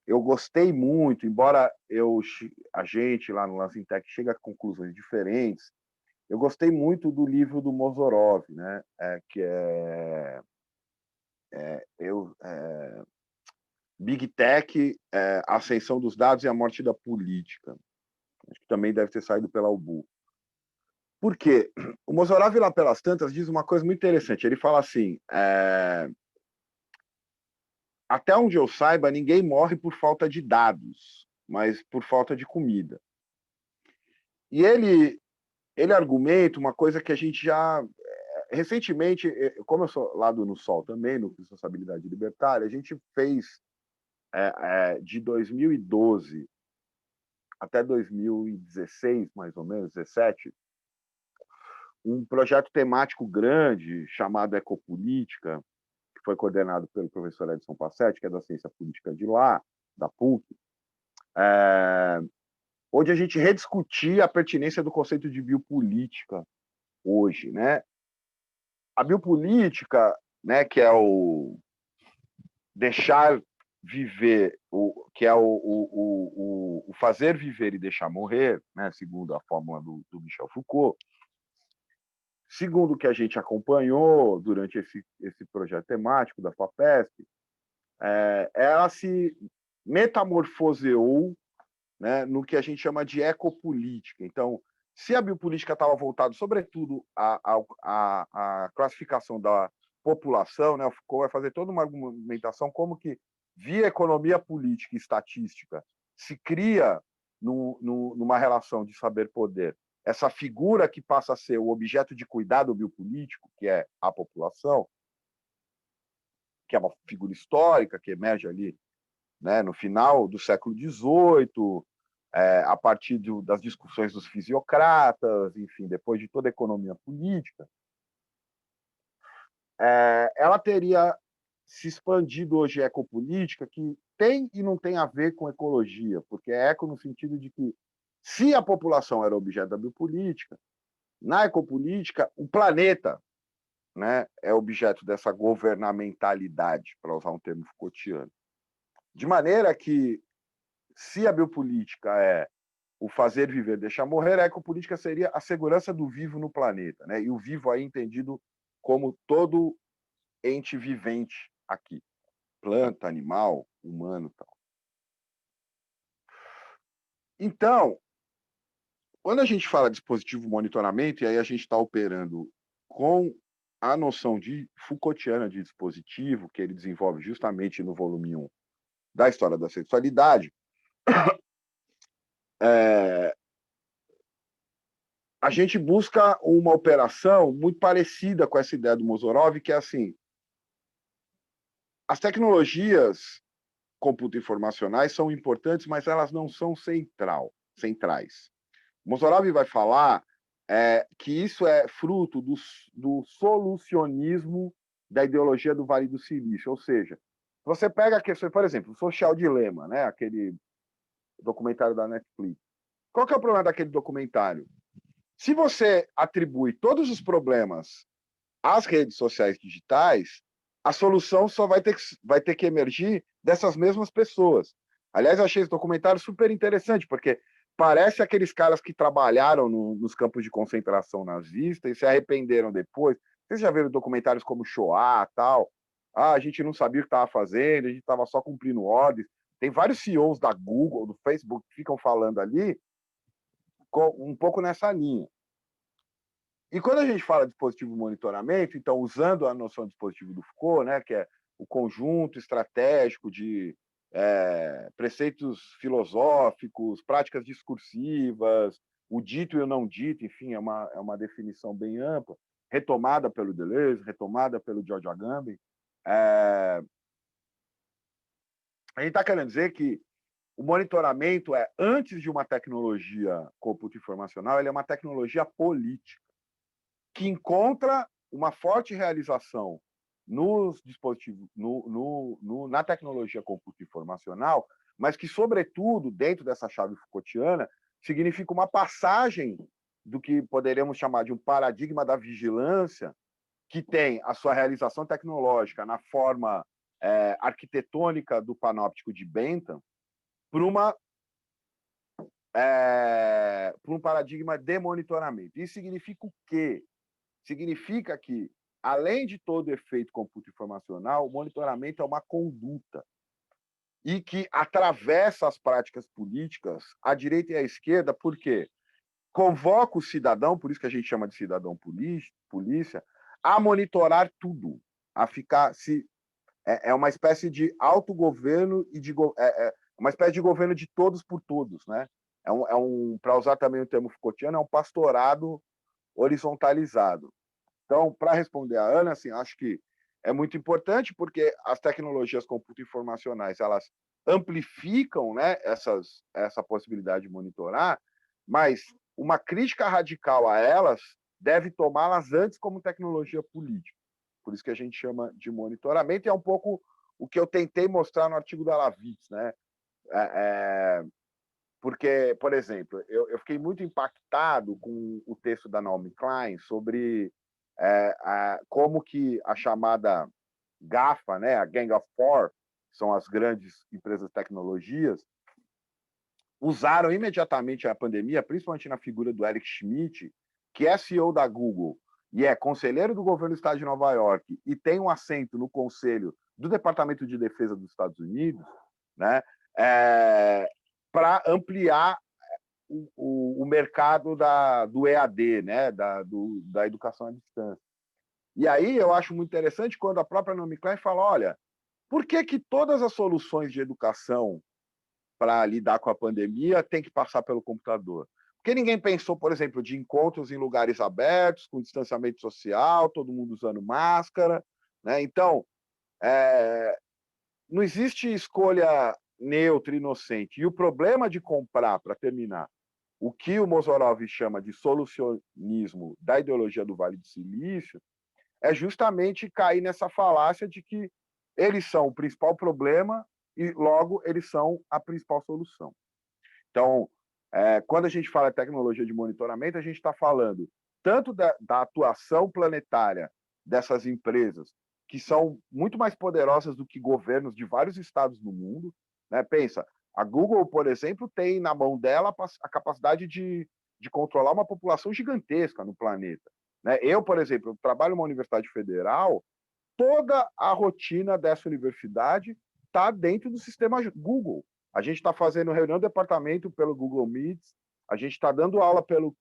eu gostei muito, embora a gente lá no Lancintec chegue a conclusões diferentes, eu gostei muito do livro do Mozorov, né? Que é Big Tech, a ascensão dos dados e a morte da política. Acho que também deve ter saído pela UBU. Por quê? O Mozorov, lá pelas tantas, diz uma coisa muito interessante. Ele fala assim, até onde eu saiba, ninguém morre por falta de dados, mas por falta de comida. E ele argumenta uma coisa que a gente já... Recentemente, como eu sou lá do No Sol também, no Responsabilidade Libertária, a gente fez, de 2012 até 2016, mais ou menos, 17, um projeto temático grande chamado Ecopolítica, que foi coordenado pelo professor Edson Passetti, que é da Ciência Política de lá, da PUC, onde a gente rediscutia a pertinência do conceito de biopolítica hoje, né? A biopolítica, né, que é o deixar viver, que é o fazer viver e deixar morrer, né, segundo a fórmula do Michel Foucault, segundo o que a gente acompanhou durante esse projeto temático da FAPESP, ela se metamorfoseou, né, no que a gente chama de ecopolítica. Então, se a biopolítica estava voltada, sobretudo, à classificação da população, né, o Foucault vai fazer toda uma argumentação como que, via economia política e estatística, se cria numa relação de saber-poder essa figura que passa a ser o objeto de cuidado biopolítico, que é a população, que é uma figura histórica que emerge ali, né, no final do século XVIII, a partir das discussões dos fisiocratas, enfim, depois de toda a economia política, ela teria se expandido hoje a ecopolítica, que tem e não tem a ver com ecologia, porque é eco no sentido de que, se a população era objeto da biopolítica, na ecopolítica, o planeta, né, é objeto dessa governamentalidade, para usar um termo Foucaultiano. De maneira que, se a biopolítica é o fazer viver, deixar morrer, a ecopolítica seria a segurança do vivo no planeta, né? E o vivo aí entendido como todo ente vivente aqui, planta, animal, humano, tal. Então, quando a gente fala de dispositivo monitoramento, e aí a gente está operando com a noção de Foucaultiana de dispositivo, que ele desenvolve justamente no volume 1 da História da Sexualidade, a gente busca uma operação muito parecida com essa ideia do Mozorov, que é assim, as tecnologias computo-informacionais são importantes, mas elas não são centrais. Mozorov vai falar que isso é fruto do solucionismo da ideologia do Vale do Silício, ou seja, você pega a questão, por exemplo, o Social Dilemma, né, aquele documentário da Netflix. Qual que é o problema daquele documentário? Se você atribui todos os problemas às redes sociais digitais, a solução só vai ter que emergir dessas mesmas pessoas. Aliás, eu achei esse documentário super interessante, porque parece aqueles caras que trabalharam nos campos de concentração nazista e se arrependeram depois. Vocês já viram documentários como Shoah, tal? A gente não sabia o que estava fazendo, a gente estava só cumprindo ordens. Tem vários CEOs da Google, do Facebook, que ficam falando ali um pouco nessa linha. E quando a gente fala de dispositivo monitoramento, então, usando a noção de dispositivo do Foucault, né, que é o conjunto estratégico de preceitos filosóficos, práticas discursivas, o dito e o não dito, enfim, é uma definição bem ampla, retomada pelo Deleuze, retomada pelo George Agamben. A gente está querendo dizer que o monitoramento antes de uma tecnologia computo-informacional, ele é uma tecnologia política, que encontra uma forte realização nos dispositivos, na tecnologia computo-informacional, mas que, sobretudo, dentro dessa chave Foucaultiana, significa uma passagem do que poderíamos chamar de um paradigma da vigilância que tem a sua realização tecnológica na forma arquitetônica do panóptico de Bentham, para um paradigma de monitoramento. Isso significa o quê? Significa que, além de todo o efeito computo informacional, o monitoramento é uma conduta e que atravessa as práticas políticas, à direita e à esquerda, por quê? Convoca o cidadão, por isso que a gente chama de cidadão polícia, a monitorar tudo, a ficar é uma espécie de autogoverno e uma espécie de governo de todos por todos, né? Para usar também o termo Foucaultiano, é um pastorado horizontalizado. Então, para responder a Ana, assim, acho que é muito importante porque as tecnologias computo-informacionais elas amplificam, né, essa possibilidade de monitorar, mas uma crítica radical a elas deve tomá-las antes como tecnologia política. Por isso que a gente chama de monitoramento, e é um pouco o que eu tentei mostrar no artigo da Lavitz, né? Porque, por exemplo, eu fiquei muito impactado com o texto da Naomi Klein sobre como que a chamada GAFA, né, a Gang of Four, são as grandes empresas de tecnologias, usaram imediatamente a pandemia, principalmente na figura do Eric Schmidt, que é CEO da Google e é conselheiro do governo do estado de Nova York e tem um assento no conselho do Departamento de Defesa dos Estados Unidos, né, para ampliar o mercado do EAD, né, da educação à distância. E aí eu acho muito interessante quando a própria Naomi Klein fala, olha, por que todas as soluções de educação para lidar com a pandemia tem que passar pelo computador? Porque ninguém pensou, por exemplo, de encontros em lugares abertos, com distanciamento social, todo mundo usando máscara, né? Então, não existe escolha neutra, inocente. E o problema de comprar, para terminar, o que o Mozorov chama de solucionismo da ideologia do Vale do Silício, é justamente cair nessa falácia de que eles são o principal problema e, logo, eles são a principal solução. Então, quando a gente fala de tecnologia de monitoramento, a gente está falando tanto da atuação planetária dessas empresas, que são muito mais poderosas do que governos de vários estados no mundo, né? Pensa, a Google, por exemplo, tem na mão dela a capacidade de controlar uma população gigantesca no planeta. Né? Eu, por exemplo, eu trabalho numa universidade federal, toda a rotina dessa universidade está dentro do sistema Google. A gente está fazendo reunião de departamento pelo Google Meet, a gente está dando aula pelo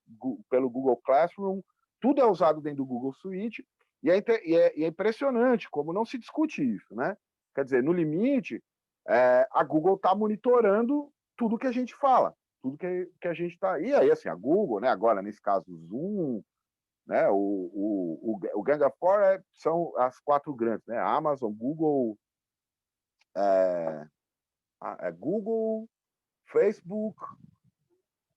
Google Classroom, tudo é usado dentro do Google Suite, e é impressionante como não se discute isso, né? Quer dizer, no limite, a Google está monitorando tudo que a gente fala, tudo que a gente está... E aí, assim, a Google, né, agora, nesse caso, o Zoom, né, o Gang of Four são as 4 grandes, né? A Amazon, Google, Google, Facebook,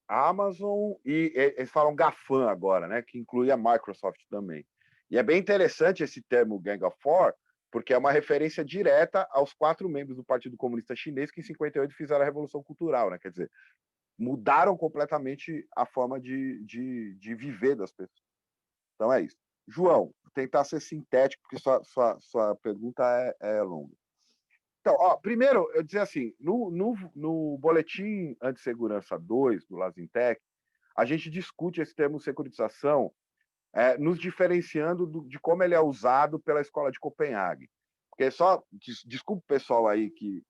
Amazon e eles falam GAFAM agora, né? Que inclui a Microsoft também. E é bem interessante esse termo Gang of Four, porque é uma referência direta aos 4 membros do Partido Comunista Chinês que em 58 fizeram a Revolução Cultural, né? Quer dizer, mudaram completamente a forma de viver das pessoas. Então é isso. João, vou tentar ser sintético, porque sua pergunta é longa. Então, primeiro, eu dizer assim, no Boletim Antissegurança 2, do Lazintec, a gente discute esse termo securitização, nos diferenciando de como ele é usado pela Escola de Copenhague. Porque desculpa o pessoal aí que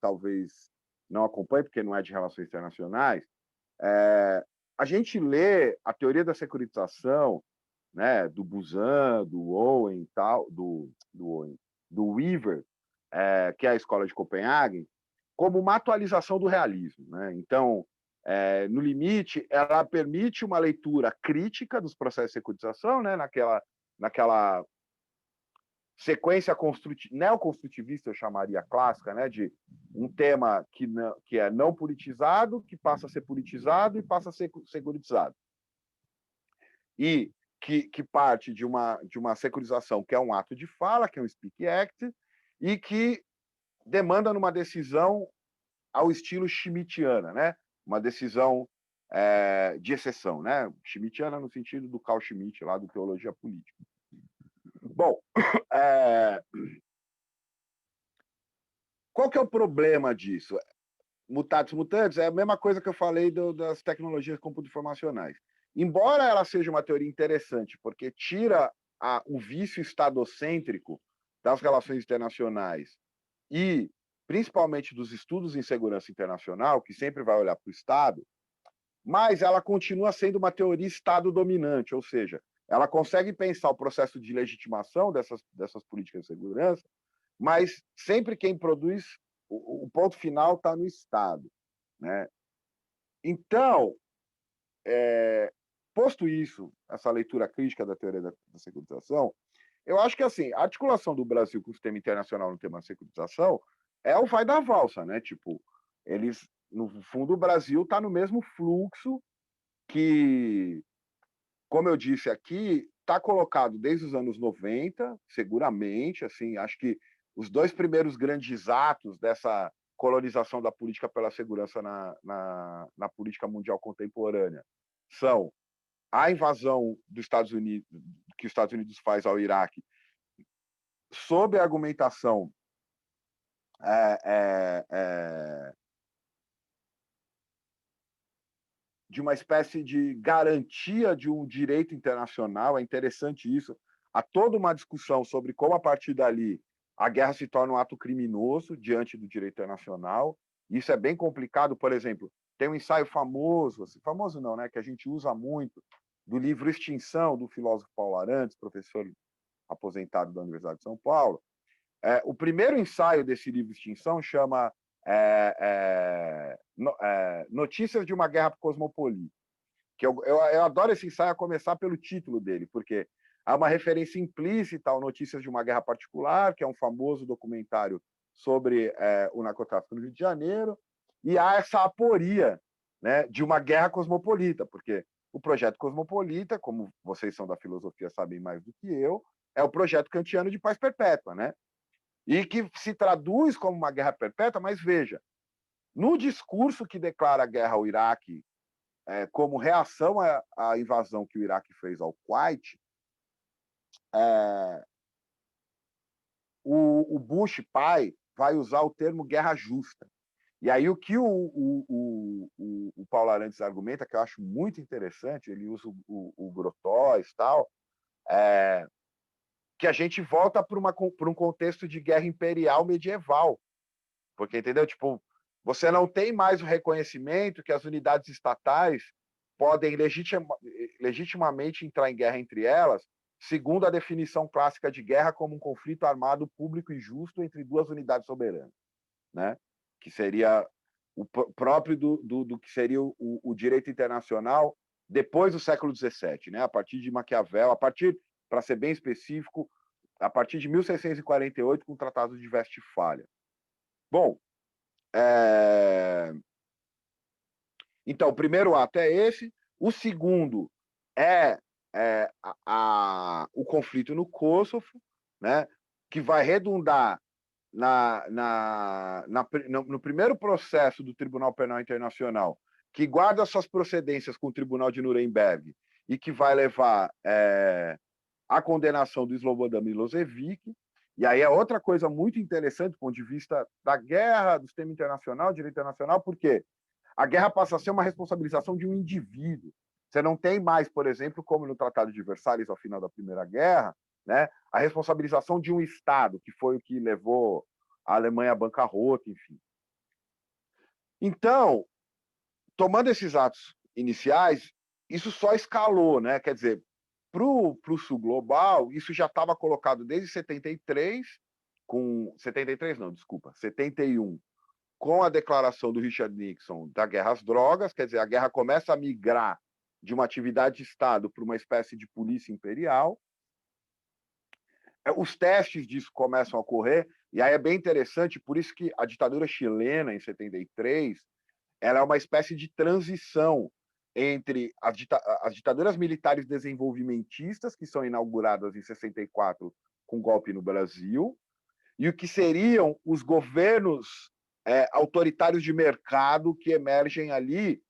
talvez não acompanhe, porque não é de relações internacionais, a gente lê a teoria da securitização, né, do Buzan, do Owen, tal, do Weaver, que é a Escola de Copenhague, como uma atualização do realismo, né? Então, no limite, ela permite uma leitura crítica dos processos de securitização, né, naquela sequência neoconstrutivista, eu chamaria clássica, né, de um tema que é não politizado, que passa a ser politizado e passa a ser securitizado. E que parte de uma securitização que é um ato de fala, que é um Speak Act, e que demanda numa decisão ao estilo schmittiana, né? Uma decisão de exceção, né? Schmittiana no sentido do Carl Schmitt, lá do Teologia Política. Bom, qual que é o problema disso? Mutatis mutandis é a mesma coisa que eu falei das tecnologias computacionais. Embora ela seja uma teoria interessante, porque tira o vício estadocêntrico das relações internacionais e, principalmente, dos estudos em segurança internacional, que sempre vai olhar para o Estado, mas ela continua sendo uma teoria Estado-dominante, ou seja, ela consegue pensar o processo de legitimação dessas políticas de segurança, mas sempre quem produz, o ponto final está no Estado, né? Então, posto isso, essa leitura crítica da teoria da securitização, eu acho que assim, a articulação do Brasil com o sistema internacional no tema da securitização é o vai da valsa, né? Tipo, eles, no fundo, o Brasil está no mesmo fluxo que, como eu disse aqui, está colocado desde os anos 90, seguramente, assim, acho que os dois primeiros grandes atos dessa colonização da política pela segurança na política mundial contemporânea são a invasão dos Estados Unidos, que os Estados Unidos faz ao Iraque, sob a argumentação de uma espécie de garantia de um direito internacional. É interessante isso. Há toda uma discussão sobre como, a partir dali, a guerra se torna um ato criminoso diante do direito internacional. Isso é bem complicado. Por exemplo, tem um ensaio famoso, famoso não, né, que a gente usa muito, do livro Extinção, do filósofo Paulo Arantes, professor aposentado da Universidade de São Paulo. O primeiro ensaio desse livro Extinção chama Notícias de uma Guerra Cosmopolita. Que eu adoro esse ensaio, a começar pelo título dele, porque há uma referência implícita ao Notícias de uma Guerra Particular, que é um famoso documentário sobre o narcotráfico no Rio de Janeiro, e há essa aporia, né, de uma guerra cosmopolita, porque o projeto cosmopolita, como vocês são da filosofia sabem mais do que eu, é o projeto kantiano de paz perpétua, né? E que se traduz como uma guerra perpétua, mas veja, no discurso que declara a guerra ao Iraque como reação à invasão que o Iraque fez ao Kuwait, o Bush pai vai usar o termo guerra justa. E aí o que o Paulo Arantes argumenta, que eu acho muito interessante, ele usa o Grotóis e tal, que a gente volta para um contexto de guerra imperial medieval. Porque, entendeu? Tipo, você não tem mais o reconhecimento que as unidades estatais podem legitimamente entrar em guerra entre elas, segundo a definição clássica de guerra como um conflito armado público e justo entre duas unidades soberanas, né? Que seria o próprio do que seria o direito internacional depois do século XVII, né? A partir de Maquiavel, para ser bem específico, a partir de 1648, com o Tratado de Westfália. Bom, então, o primeiro ato é esse. O segundo é o conflito no Kosovo, né, que vai redundar no primeiro processo do Tribunal Penal Internacional, que guarda suas procedências com o Tribunal de Nuremberg e que vai levar à condenação do Slobodan Milosevic. E aí é outra coisa muito interessante do ponto de vista da guerra, do sistema internacional, direito internacional, porque a guerra passa a ser uma responsabilização de um indivíduo. Você não tem mais, por exemplo, como no Tratado de Versalhes, ao final da Primeira Guerra, né, a responsabilização de um Estado, que foi o que levou a Alemanha à bancarrota, enfim. Então, tomando esses atos iniciais, isso só escalou, né? Quer dizer, para o sul global, isso já estava colocado desde 73, 71, com a declaração do Richard Nixon da guerra às drogas, quer dizer, a guerra começa a migrar de uma atividade de Estado para uma espécie de polícia imperial. Os testes disso começam a ocorrer, e aí é bem interessante, por isso que a ditadura chilena, em 73, ela é uma espécie de transição entre as ditaduras militares desenvolvimentistas, que são inauguradas em 64 com o golpe no Brasil, e o que seriam os governos autoritários de mercado que emergem ali,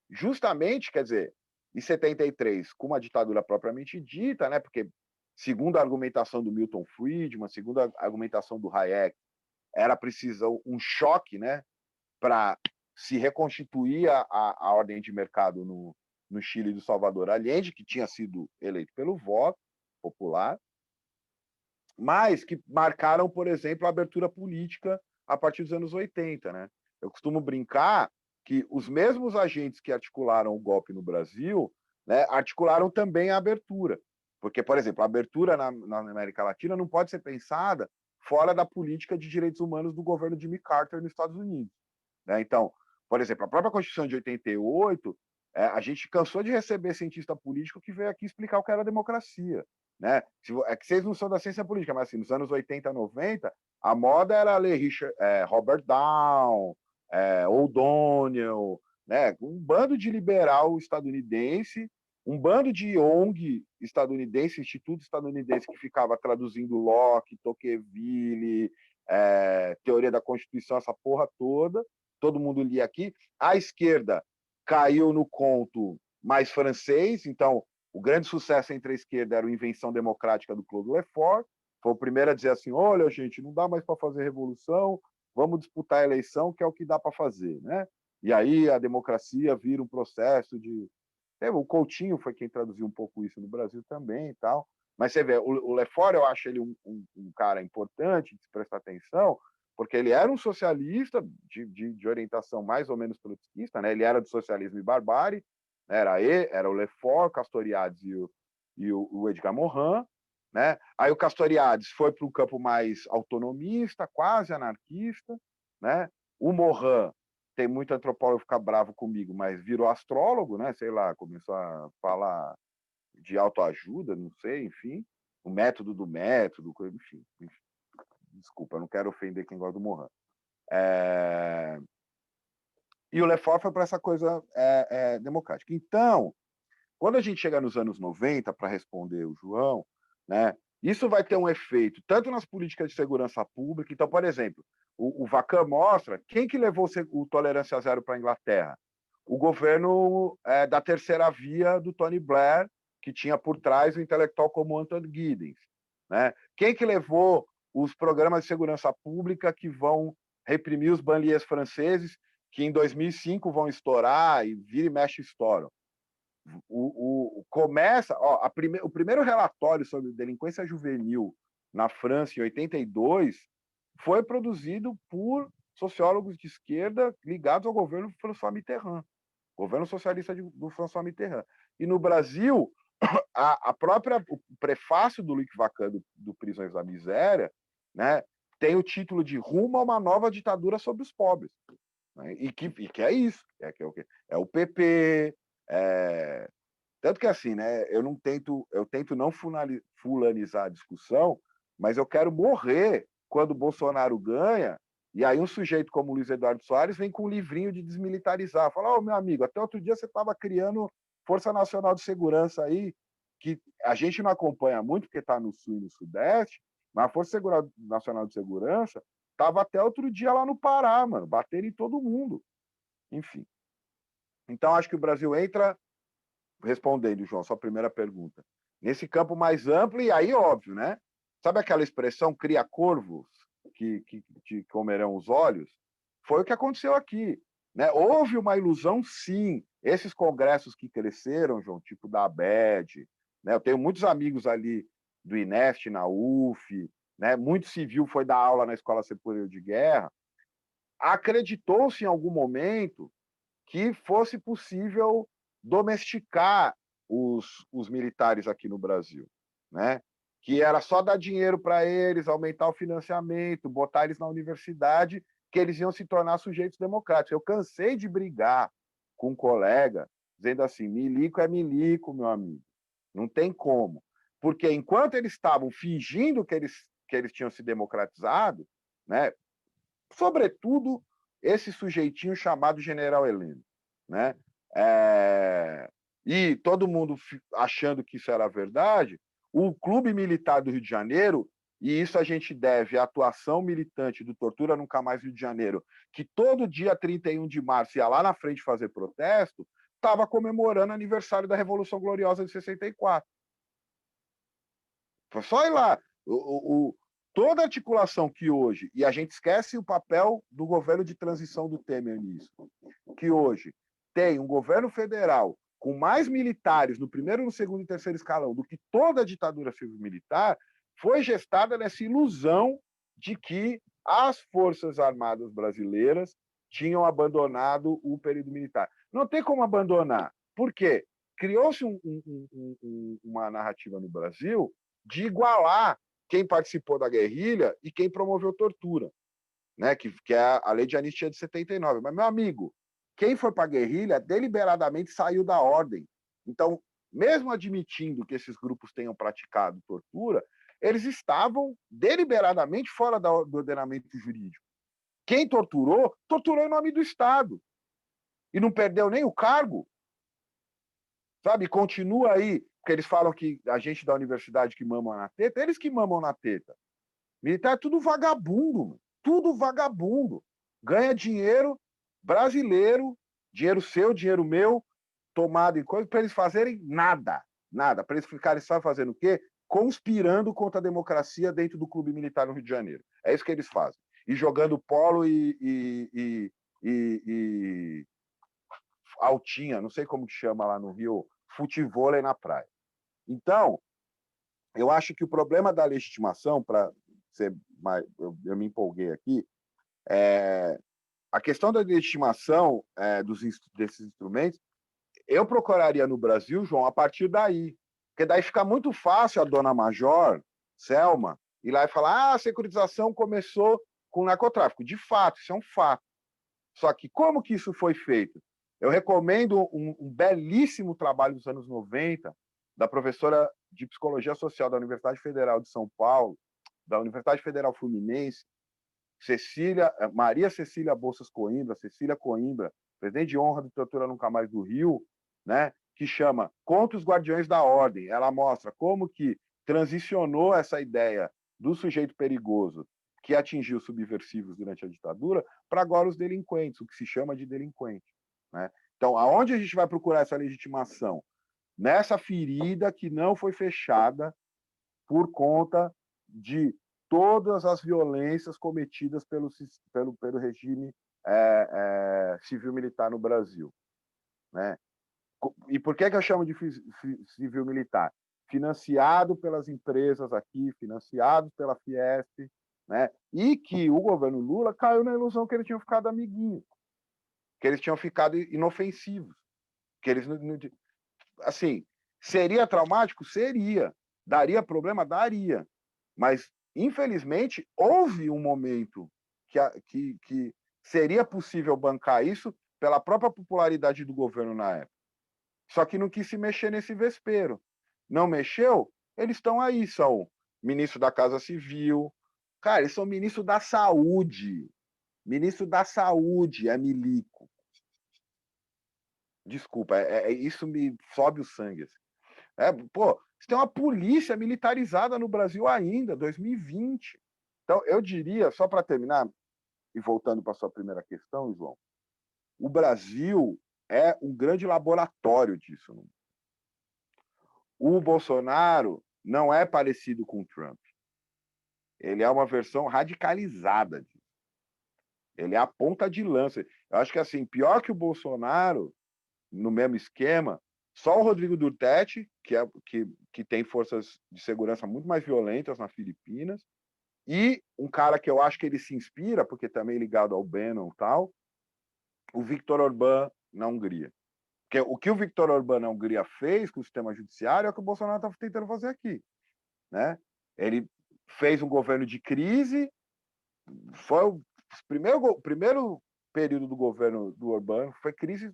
justamente, quer dizer, em 73, com uma ditadura propriamente dita, né, porque segundo a argumentação do Milton Friedman, segundo a argumentação do Hayek, era preciso um choque, né, para se reconstituir a ordem de mercado no Chile do Salvador Allende, que tinha sido eleito pelo voto popular, mas que marcaram, por exemplo, a abertura política a partir dos anos 80. Né? Eu costumo brincar que os mesmos agentes que articularam o golpe no Brasil, né, articularam também a abertura. Porque, por exemplo, a abertura na América Latina não pode ser pensada fora da política de direitos humanos do governo Jimmy Carter nos Estados Unidos. Né? Então, por exemplo, a própria Constituição de 88, a gente cansou de receber cientista político que veio aqui explicar o que era democracia. Né? É que vocês não são da ciência política, mas assim, nos anos 80, 90, a moda era ler Robert Down, O'Donnell, né? Um bando de liberal estadunidense, um bando de ONG estadunidense, instituto estadunidense, que ficava traduzindo Locke, Tocqueville, teoria da Constituição, essa porra toda, todo mundo lia aqui. A esquerda caiu no conto mais francês, então o grande sucesso entre a esquerda era a Invenção Democrática do Claude Lefort, foi o primeiro a dizer assim, olha, gente, não dá mais para fazer revolução, vamos disputar a eleição, que é o que dá para fazer. Né? E aí a democracia vira um processo de... O Coutinho foi quem traduziu um pouco isso no Brasil também e tal. Mas você vê, o Lefort, eu acho ele um cara importante de se prestar atenção, porque ele era um socialista de orientação mais ou menos trotskista, né? Ele era do socialismo e barbárie, era o Lefort, Castoriadis e o Edgar Morin. Né? Aí o Castoriadis foi para um campo mais autonomista, quase anarquista. Né? O Morin, tem muito antropólogo que fica bravo comigo, mas virou astrólogo, né? Sei lá, começou a falar de autoajuda, não sei, enfim, o método do método, enfim. Desculpa, eu não quero ofender quem gosta do Morin. E o Lefort foi para essa coisa democrática. Então, quando a gente chega nos anos 90, para responder o João, né, isso vai ter um efeito tanto nas políticas de segurança pública. Então, por exemplo, o Vacan mostra quem que levou o tolerância zero para a Inglaterra. O governo da terceira via do Tony Blair, que tinha por trás o intelectual como Anthony Giddens. Né? Quem que levou os programas de segurança pública que vão reprimir os banlieues franceses, que em 2005 vão estourar e vira e mexe estouram. Começa, o primeiro relatório sobre delinquência juvenil na França, em 82, foi produzido por sociólogos de esquerda ligados ao governo François Mitterrand, governo socialista do François Mitterrand. E no Brasil, o prefácio do Luc Vacan, do Prisões da Miséria, né, tem o título de Rumo a uma nova ditadura sobre os pobres. Né? E que é isso, é o PP, tanto que assim, né, eu tento não fulanizar a discussão, mas eu quero morrer quando o Bolsonaro ganha, e aí um sujeito como o Luiz Eduardo Soares vem com um livrinho de desmilitarizar, fala, meu amigo, até outro dia você estava criando Força Nacional de Segurança aí, que a gente não acompanha muito, porque está no Sul e no Sudeste, mas a Força Nacional de Segurança estava até outro dia lá no Pará, mano, batendo em todo mundo. Enfim. Então, acho que o Brasil entra, respondendo, João, sua primeira pergunta, nesse campo mais amplo, e aí, óbvio, né? Sabe aquela expressão, cria corvos que te comerão os olhos? Foi o que aconteceu aqui. Né? Houve uma ilusão, sim. Esses congressos que cresceram, João, tipo da ABED, né? Eu tenho muitos amigos ali do INEST, na UF, né? Muito civil foi dar aula na Escola Superior de Guerra. Acreditou-se em algum momento que fosse possível domesticar os militares aqui no Brasil, né? Que era só dar dinheiro para eles, aumentar o financiamento, botar eles na universidade, que eles iam se tornar sujeitos democráticos. Eu cansei de brigar com um colega, dizendo assim, milico é milico, meu amigo. Não tem como. Porque enquanto eles estavam fingindo que eles tinham se democratizado, né? Sobretudo esse sujeitinho chamado General Heleno, né? E todo mundo achando que isso era verdade, o Clube Militar do Rio de Janeiro, e isso a gente deve à atuação militante do Tortura Nunca Mais Rio de Janeiro, que todo dia 31 de março ia lá na frente fazer protesto, estava comemorando o aniversário da Revolução Gloriosa de 64. Foi só ir lá. Toda a articulação que hoje, e a gente esquece o papel do governo de transição do Temer nisso, que hoje tem um governo federal com mais militares no primeiro, no segundo e terceiro escalão do que toda a ditadura civil-militar, foi gestada nessa ilusão de que as Forças Armadas brasileiras tinham abandonado o período militar. Não tem como abandonar. Por quê? Criou-se uma narrativa no Brasil de igualar quem participou da guerrilha e quem promoveu tortura, né? Que é a lei de anistia de 79. Mas, meu amigo, quem foi para a guerrilha deliberadamente saiu da ordem. Então, mesmo admitindo que esses grupos tenham praticado tortura, eles estavam deliberadamente fora do ordenamento jurídico. Quem torturou, torturou em nome do Estado. E não perdeu nem o cargo. Sabe? Continua aí, porque eles falam que a gente da universidade que mama na teta, eles que mamam na teta. Militar é tudo vagabundo, tudo vagabundo. Ganha dinheiro brasileiro, dinheiro seu, dinheiro meu, tomado em coisa, para eles fazerem nada. Nada. Para eles ficarem só fazendo o quê? Conspirando contra a democracia dentro do clube militar no Rio de Janeiro. É isso que eles fazem. E jogando polo e altinha, não sei como que chama lá no Rio, futevôlei na praia. Então, eu acho que o problema da legitimação, para ser mais, eu me empolguei aqui, a questão da legitimação desses instrumentos, eu procuraria no Brasil, João, a partir daí. Porque daí fica muito fácil a dona Major, Selma, ir lá e falar: a securitização começou com o narcotráfico. De fato, isso é um fato. Só que como que isso foi feito? Eu recomendo um belíssimo trabalho dos anos 90, da professora de Psicologia Social da Universidade Federal de São Paulo, da Universidade Federal Fluminense, Maria Cecília Bolsas Coimbra, Cecília Coimbra, presidente de honra do Tortura Nunca Mais do Rio, né, que chama Contra os Guardiões da Ordem. Ela mostra como que transicionou essa ideia do sujeito perigoso que atingiu subversivos durante a ditadura para agora os delinquentes, o que se chama de delinquente. Né? Então, aonde a gente vai procurar essa legitimação? Nessa ferida que não foi fechada por conta de todas as violências cometidas pelo regime civil-militar no Brasil. Né? E por que eu chamo de civil-militar? Financiado pelas empresas aqui, financiado pela Fiesp, né? E que o governo Lula caiu na ilusão que eles tinham ficado amiguinhos, que eles tinham ficado inofensivos, que eles assim, seria traumático? Seria. Daria problema? Daria. Mas, infelizmente, houve um momento que seria possível bancar isso pela própria popularidade do governo na época. Só que não quis se mexer nesse vespeiro. Não mexeu? Eles estão aí, são ministro da Casa Civil. Cara, eles são ministro da Saúde. Ministro da Saúde é milico. Desculpa, isso me sobe o sangue. Você tem uma polícia militarizada no Brasil ainda, 2020. Então, eu diria, só para terminar, e voltando para a sua primeira questão, João, o Brasil é um grande laboratório disso. Não? O Bolsonaro não é parecido com o Trump. Ele é uma versão radicalizada disso. Ele é a ponta de lança. Eu acho que, assim, pior que o Bolsonaro, no mesmo esquema, só o Rodrigo Duterte, que tem forças de segurança muito mais violentas nas Filipinas, e um cara que eu acho que ele se inspira, porque também ligado ao Bannon e tal, o Viktor Orbán na Hungria. Porque o que o Viktor Orbán na Hungria fez com o sistema judiciário é o que o Bolsonaro está tentando fazer aqui. Né? Ele fez um governo de crise, foi o primeiro período do governo do Orbán, foi crise.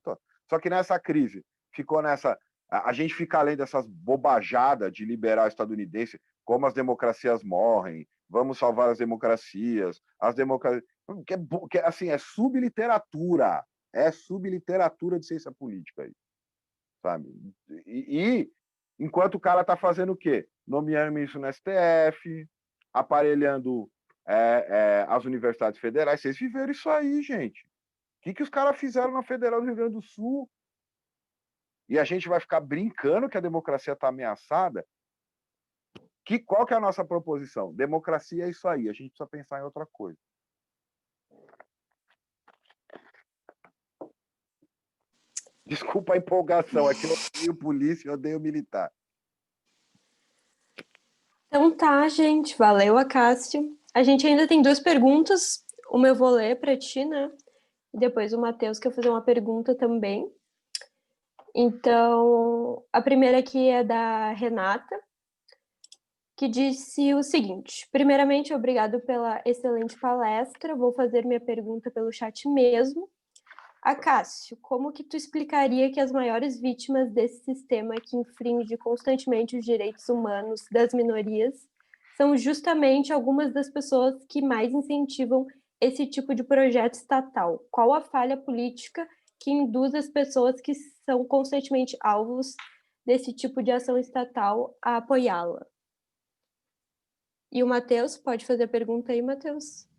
Só que nessa crise, ficou nessa... A gente fica além dessas bobajadas de liberal estadunidense, como as democracias morrem, vamos salvar as democracias, assim, é subliteratura de ciência política aí, sabe? E enquanto o cara está fazendo o quê? Nomeando isso no STF, aparelhando as universidades federais. Vocês viveram isso aí, gente. O que os caras fizeram na Federal do Rio Grande do Sul? E a gente vai ficar brincando que a democracia está ameaçada? Qual que é a nossa proposição? Democracia é isso aí, a gente precisa pensar em outra coisa. Desculpa a empolgação, é que eu odeio polícia, eu odeio militar. Então tá, gente, valeu, Acácio. A gente ainda tem 2 perguntas, uma eu vou ler para ti, né? E depois o Matheus quer fazer uma pergunta também. Então, a primeira aqui é da Renata, que disse o seguinte: primeiramente, obrigado pela excelente palestra, vou fazer minha pergunta pelo chat mesmo. Acácio, como que tu explicaria que as maiores vítimas desse sistema que infringe constantemente os direitos humanos das minorias são justamente algumas das pessoas que mais incentivam esse tipo de projeto estatal? Qual a falha política que induz as pessoas que são constantemente alvos desse tipo de ação estatal a apoiá-la? E o Matheus, pode fazer a pergunta aí, Matheus?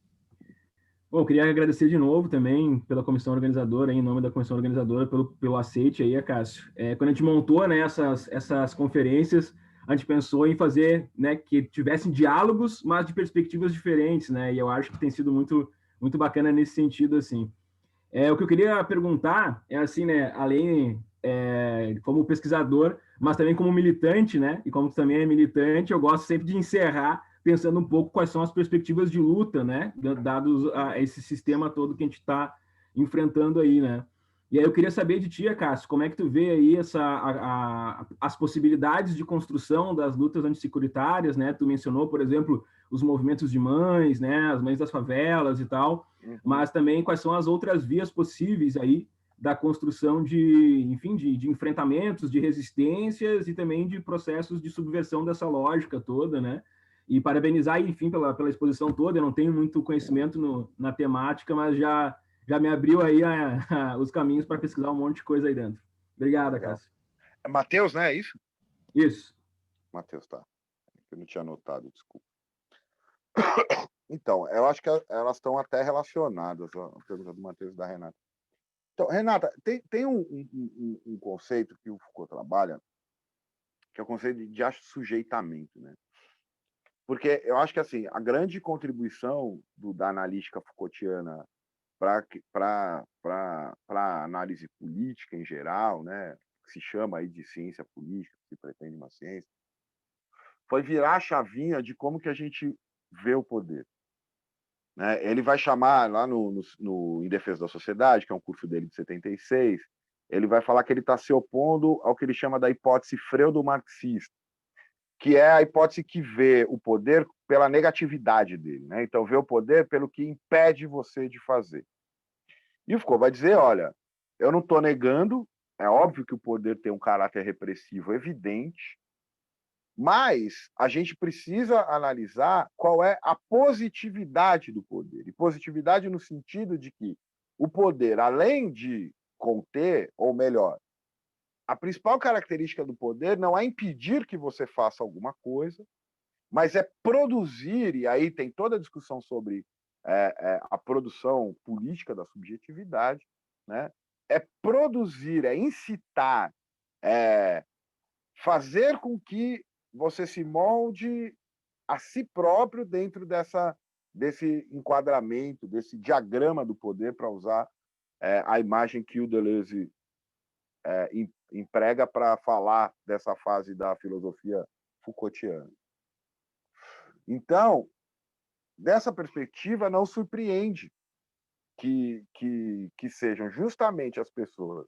Bom, eu queria agradecer de novo também pela comissão organizadora, em nome da comissão organizadora, pelo aceite aí, Cássio. Quando a gente montou, né, essas conferências, a gente pensou em fazer, né, que tivessem diálogos, mas de perspectivas diferentes, né, e eu acho que tem sido muito, muito bacana nesse sentido, assim. O que eu queria perguntar é, assim, né, além, como pesquisador, mas também como militante, né, e como tu também é militante, eu gosto sempre de encerrar pensando um pouco quais são as perspectivas de luta, né, dados a esse sistema todo que a gente está enfrentando aí, né. E aí eu queria saber de ti, Cássio, como é que tu vê aí as possibilidades de construção das lutas antissecuritárias, né? Tu mencionou, por exemplo, os movimentos de mães, né, as mães das favelas e tal, mas também quais são as outras vias possíveis aí da construção enfim, de enfrentamentos, de resistências e também de processos de subversão dessa lógica toda, né? E parabenizar, enfim, pela exposição toda. Eu não tenho muito conhecimento na temática, mas já me abriu aí os caminhos para pesquisar um monte de coisa aí dentro. Obrigado, Cássio. É Matheus, né? É isso? Isso. Matheus, tá. Eu não tinha anotado, desculpa. Então, eu acho que elas estão até relacionadas, a pergunta do Matheus e da Renata. Então, Renata, tem um conceito que o Foucault trabalha, que é o conceito de assujeitamento, né? Porque eu acho que assim, a grande contribuição da analítica Foucaultiana para a análise política em geral, né, que se chama aí de ciência política, que se pretende uma ciência, foi virar a chavinha de como que a gente vê o poder. Né? Ele vai chamar, lá no Em Defesa da Sociedade, que é um curso dele de 76, ele vai falar que ele está se opondo ao que ele chama da hipótese freudo-marxista, que é a hipótese que vê o poder pela negatividade dele. Né? Então, vê o poder pelo que impede você de fazer. E o Foucault vai dizer, olha, eu não estou negando, é óbvio que o poder tem um caráter repressivo evidente, mas a gente precisa analisar qual é a positividade do poder. E positividade no sentido de que o poder, além de conter, ou melhor, a principal característica do poder não é impedir que você faça alguma coisa, mas é produzir, e aí tem toda a discussão sobre a produção política da subjetividade, né? É produzir, é incitar, fazer com que você se molde a si próprio dentro desse enquadramento, desse diagrama do poder, para usar a imagem que o Deleuze emprega para falar dessa fase da filosofia Foucaultiana. Então, dessa perspectiva, não surpreende que sejam justamente as pessoas,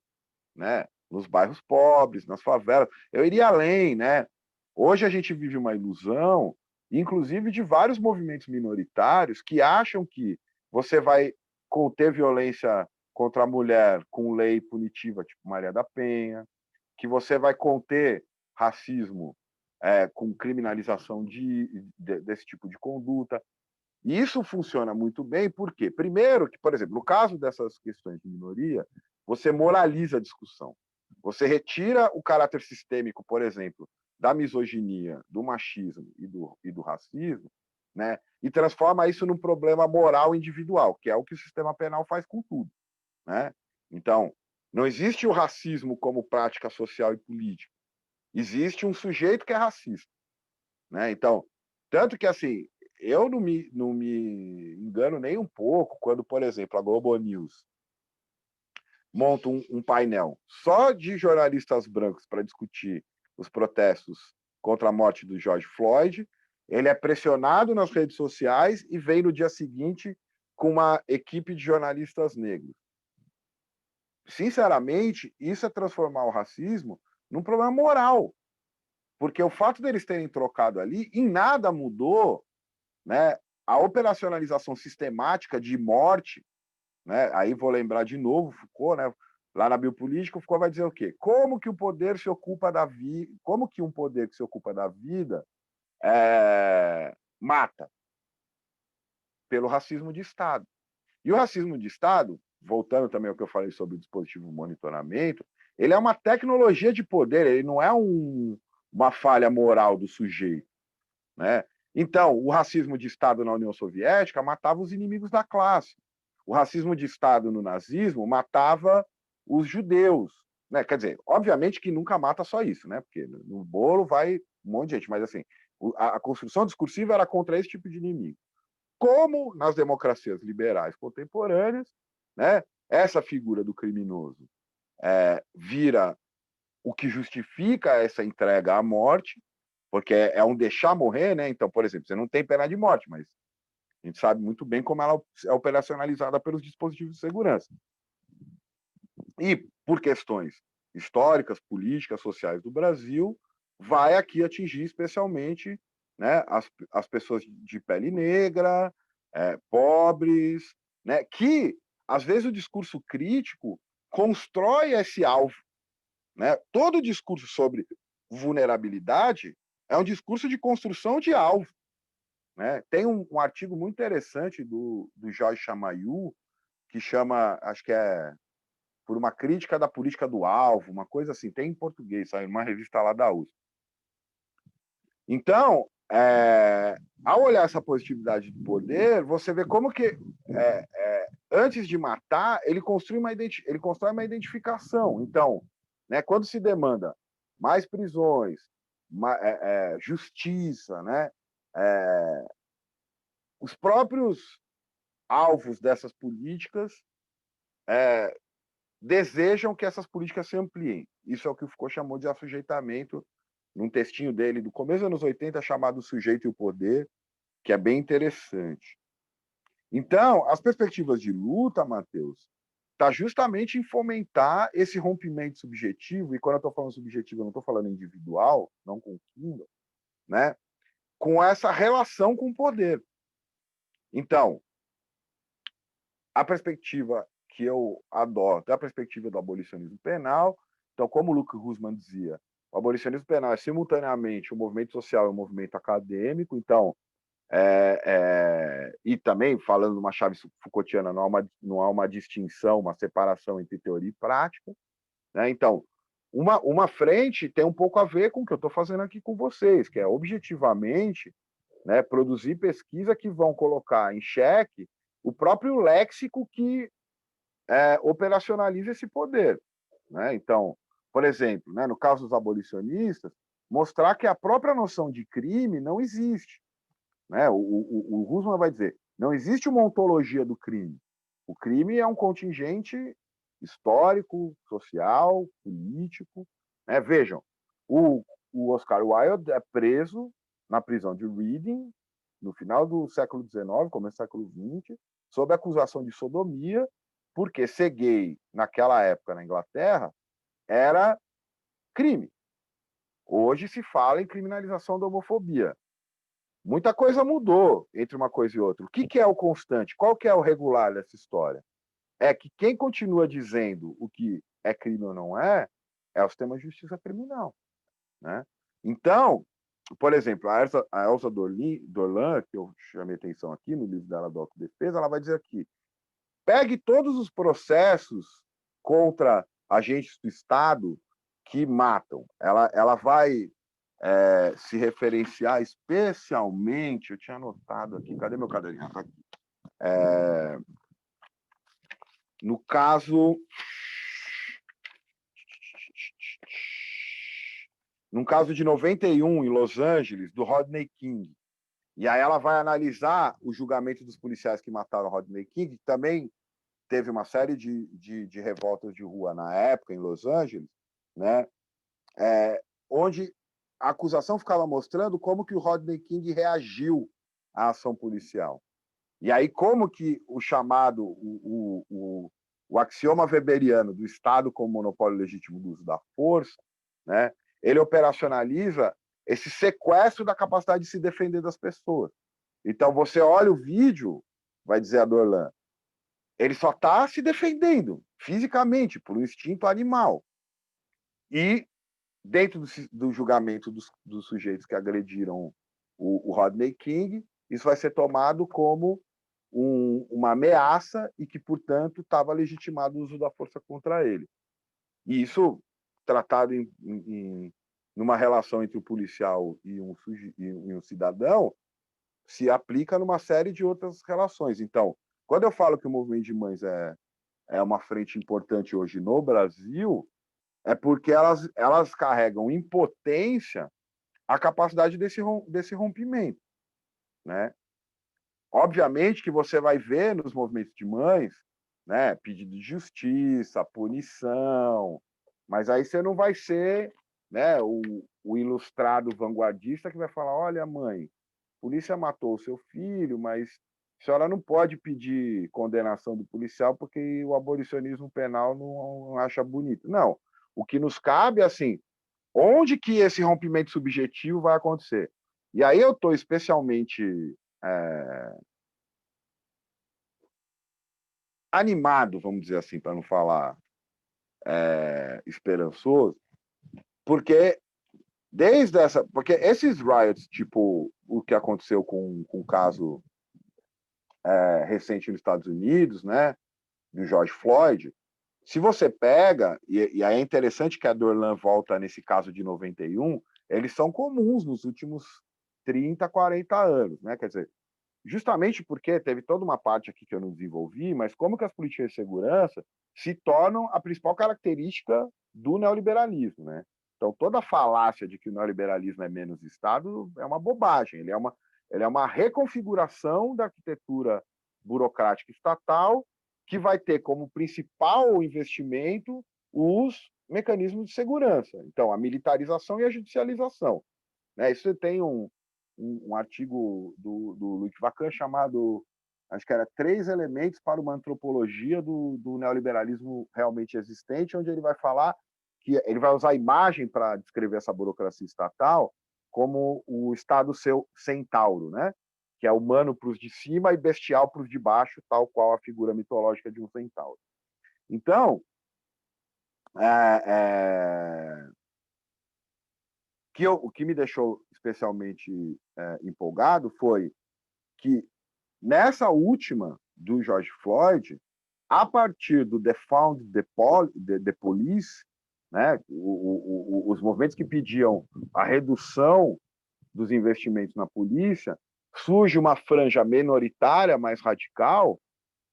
né, nos bairros pobres, nas favelas. Eu iria além, né? Hoje a gente vive uma ilusão, inclusive de vários movimentos minoritários que acham que você vai conter violência contra a mulher com lei punitiva, tipo Maria da Penha, que você vai conter racismo com criminalização desse tipo de conduta. E isso funciona muito bem, por quê? Primeiro, que, por exemplo, no caso dessas questões de minoria, você moraliza a discussão. Você retira o caráter sistêmico, por exemplo, da misoginia, do machismo e do racismo, né? E transforma isso num problema moral individual, que é o que o sistema penal faz com tudo. Né? Então, não existe o racismo como prática social e política. Existe um sujeito que é racista. né? Então, tanto que, assim, eu não me engano nem um pouco quando, por exemplo, a Globo News monta um painel só de jornalistas brancos para discutir os protestos contra a morte do George Floyd. Ele é pressionado nas redes sociais e vem no dia seguinte com uma equipe de jornalistas negros. Sinceramente, isso é transformar o racismo num problema moral, porque o fato deles terem trocado ali em nada mudou, né, a operacionalização sistemática de morte, né? Aí vou lembrar de novo Foucault, né? Lá na biopolítica, o Foucault vai dizer o quê? Como que o poder se ocupa da vida? Como que um poder que se ocupa da vida mata? Pelo racismo de Estado. E o racismo de Estado, voltando também ao que eu falei sobre o dispositivo de monitoramento, ele é uma tecnologia de poder, ele não é uma falha moral do sujeito, né? Então, o racismo de Estado na União Soviética matava os inimigos da classe. O racismo de Estado no nazismo matava os judeus, né? Quer dizer, obviamente que nunca mata só isso, né? Porque no bolo vai um monte de gente, mas assim, a construção discursiva era contra esse tipo de inimigo. Como nas democracias liberais contemporâneas, né? Essa figura do criminoso vira o que justifica essa entrega à morte, porque é um deixar morrer, né? Então, por exemplo, você não tem pena de morte, mas a gente sabe muito bem como ela é operacionalizada pelos dispositivos de segurança. E, por questões históricas, políticas, sociais do Brasil, vai aqui atingir especialmente, né, as pessoas de pele negra, pobres, né, que, às vezes, o discurso crítico constrói esse alvo. Né? Todo discurso sobre vulnerabilidade é um discurso de construção de alvo. Né? Tem um artigo muito interessante do Jorge Chamayu, que chama, acho que é Por uma Crítica da Política do Alvo, uma coisa assim, tem em português, sabe? Uma revista lá da USP. Então, ao olhar essa positividade do poder, você vê como que, antes de matar, ele constrói uma identificação. Então, né, quando se demanda mais prisões, justiça, né, os próprios alvos dessas políticas desejam que essas políticas se ampliem. Isso é o que o Foucault chamou de assujeitamento, num textinho dele do começo dos anos 80, chamado O Sujeito e o Poder, que é bem interessante. Então, as perspectivas de luta, Matheus, está justamente em fomentar esse rompimento subjetivo, e quando eu estou falando subjetivo, eu não estou falando individual, não confunda, né? Com essa relação com o poder. Então, a perspectiva que eu adoto é a perspectiva do abolicionismo penal. Então, como o Luke Hussmann dizia, o abolicionismo penal é simultaneamente um movimento social e um movimento acadêmico. Então, e também, falando de uma chave Foucaultiana, não há uma distinção, uma separação entre teoria e prática. Né? Então, uma frente tem um pouco a ver com o que eu estou fazendo aqui com vocês, que é objetivamente, né, produzir pesquisa que vão colocar em xeque o próprio léxico que operacionaliza esse poder. Né? Então, por exemplo, né, no caso dos abolicionistas, mostrar que a própria noção de crime não existe. Né? O Hussmann vai dizer, não existe uma ontologia do crime. O crime é um contingente histórico, social, político. Né? Vejam, o Oscar Wilde é preso na prisão de Reading, no final do século XIX, começo do século XX, sob acusação de sodomia, porque ser gay naquela época na Inglaterra era crime. Hoje se fala em criminalização da homofobia. Muita coisa mudou entre uma coisa e outra. O que é o constante? Qual que é o regular dessa história? É que quem continua dizendo o que é crime ou não é o sistema de justiça criminal. Né? Então, por exemplo, a Elsa Dorlan, que eu chamei atenção aqui no livro dela, do Autodefesa, ela vai dizer aqui, pegue todos os processos contra agentes do Estado que matam. Ela vai se referenciar especialmente, eu tinha anotado aqui, cadê meu caderninho? Tá aqui. No caso num caso de 91, em Los Angeles, do Rodney King. E aí ela vai analisar o julgamento dos policiais que mataram Rodney King, que também teve uma série de revoltas de rua na época, em Los Angeles, né? Onde a acusação ficava mostrando como que o Rodney King reagiu à ação policial. E aí como que o chamado, o axioma weberiano do Estado como monopólio legítimo do uso da força, né? Ele operacionaliza esse sequestro da capacidade de se defender das pessoas. Então, você olha o vídeo, vai dizer a Dorlan, ele só está se defendendo fisicamente, por um instinto animal. E, dentro do julgamento dos sujeitos que agrediram o Rodney King, isso vai ser tomado como uma ameaça e que, portanto, estava legitimado o uso da força contra ele. E isso, tratado numa relação entre o policial e um cidadão, se aplica numa série de outras relações. Então, quando eu falo que o movimento de mães é uma frente importante hoje no Brasil, é porque elas carregam em potência a capacidade desse rompimento, né? Obviamente que você vai ver nos movimentos de mães, né, pedido de justiça, punição, mas aí você não vai ser, né, o ilustrado vanguardista que vai falar, olha, mãe, a polícia matou o seu filho, mas a senhora não pode pedir condenação do policial porque o abolicionismo penal não acha bonito. Não, o que nos cabe é assim, onde que esse rompimento subjetivo vai acontecer? E aí eu estou especialmente animado, vamos dizer assim, para não falar esperançoso, porque porque esses riots, tipo o que aconteceu com o caso recente nos Estados Unidos, né, do George Floyd, se você pega, e aí é interessante que a Dorlan volta nesse caso de 91, eles são comuns nos últimos 30, 40 anos, né? Quer dizer, justamente porque teve toda uma parte aqui que eu não desenvolvi, mas como que as políticas de segurança se tornam a principal característica do neoliberalismo, né? Então, toda a falácia de que o neoliberalismo é menos Estado é uma bobagem. Ele é uma reconfiguração da arquitetura burocrática estatal que vai ter como principal investimento os mecanismos de segurança. Então, a militarização e a judicialização, né? Isso tem um artigo do Luc Vacan chamado, acho que era 3 elementos para uma antropologia do neoliberalismo realmente existente, onde ele vai falar que ele vai usar a imagem para descrever essa burocracia estatal como o Estado centauro, né? Que é humano para os de cima e bestial para os de baixo, tal qual a figura mitológica de um centauro. Então, o que me deixou especialmente empolgado foi que, nessa última do George Floyd, a partir do Defund the Police, né, os movimentos que pediam a redução dos investimentos na polícia, surge uma franja minoritária mais radical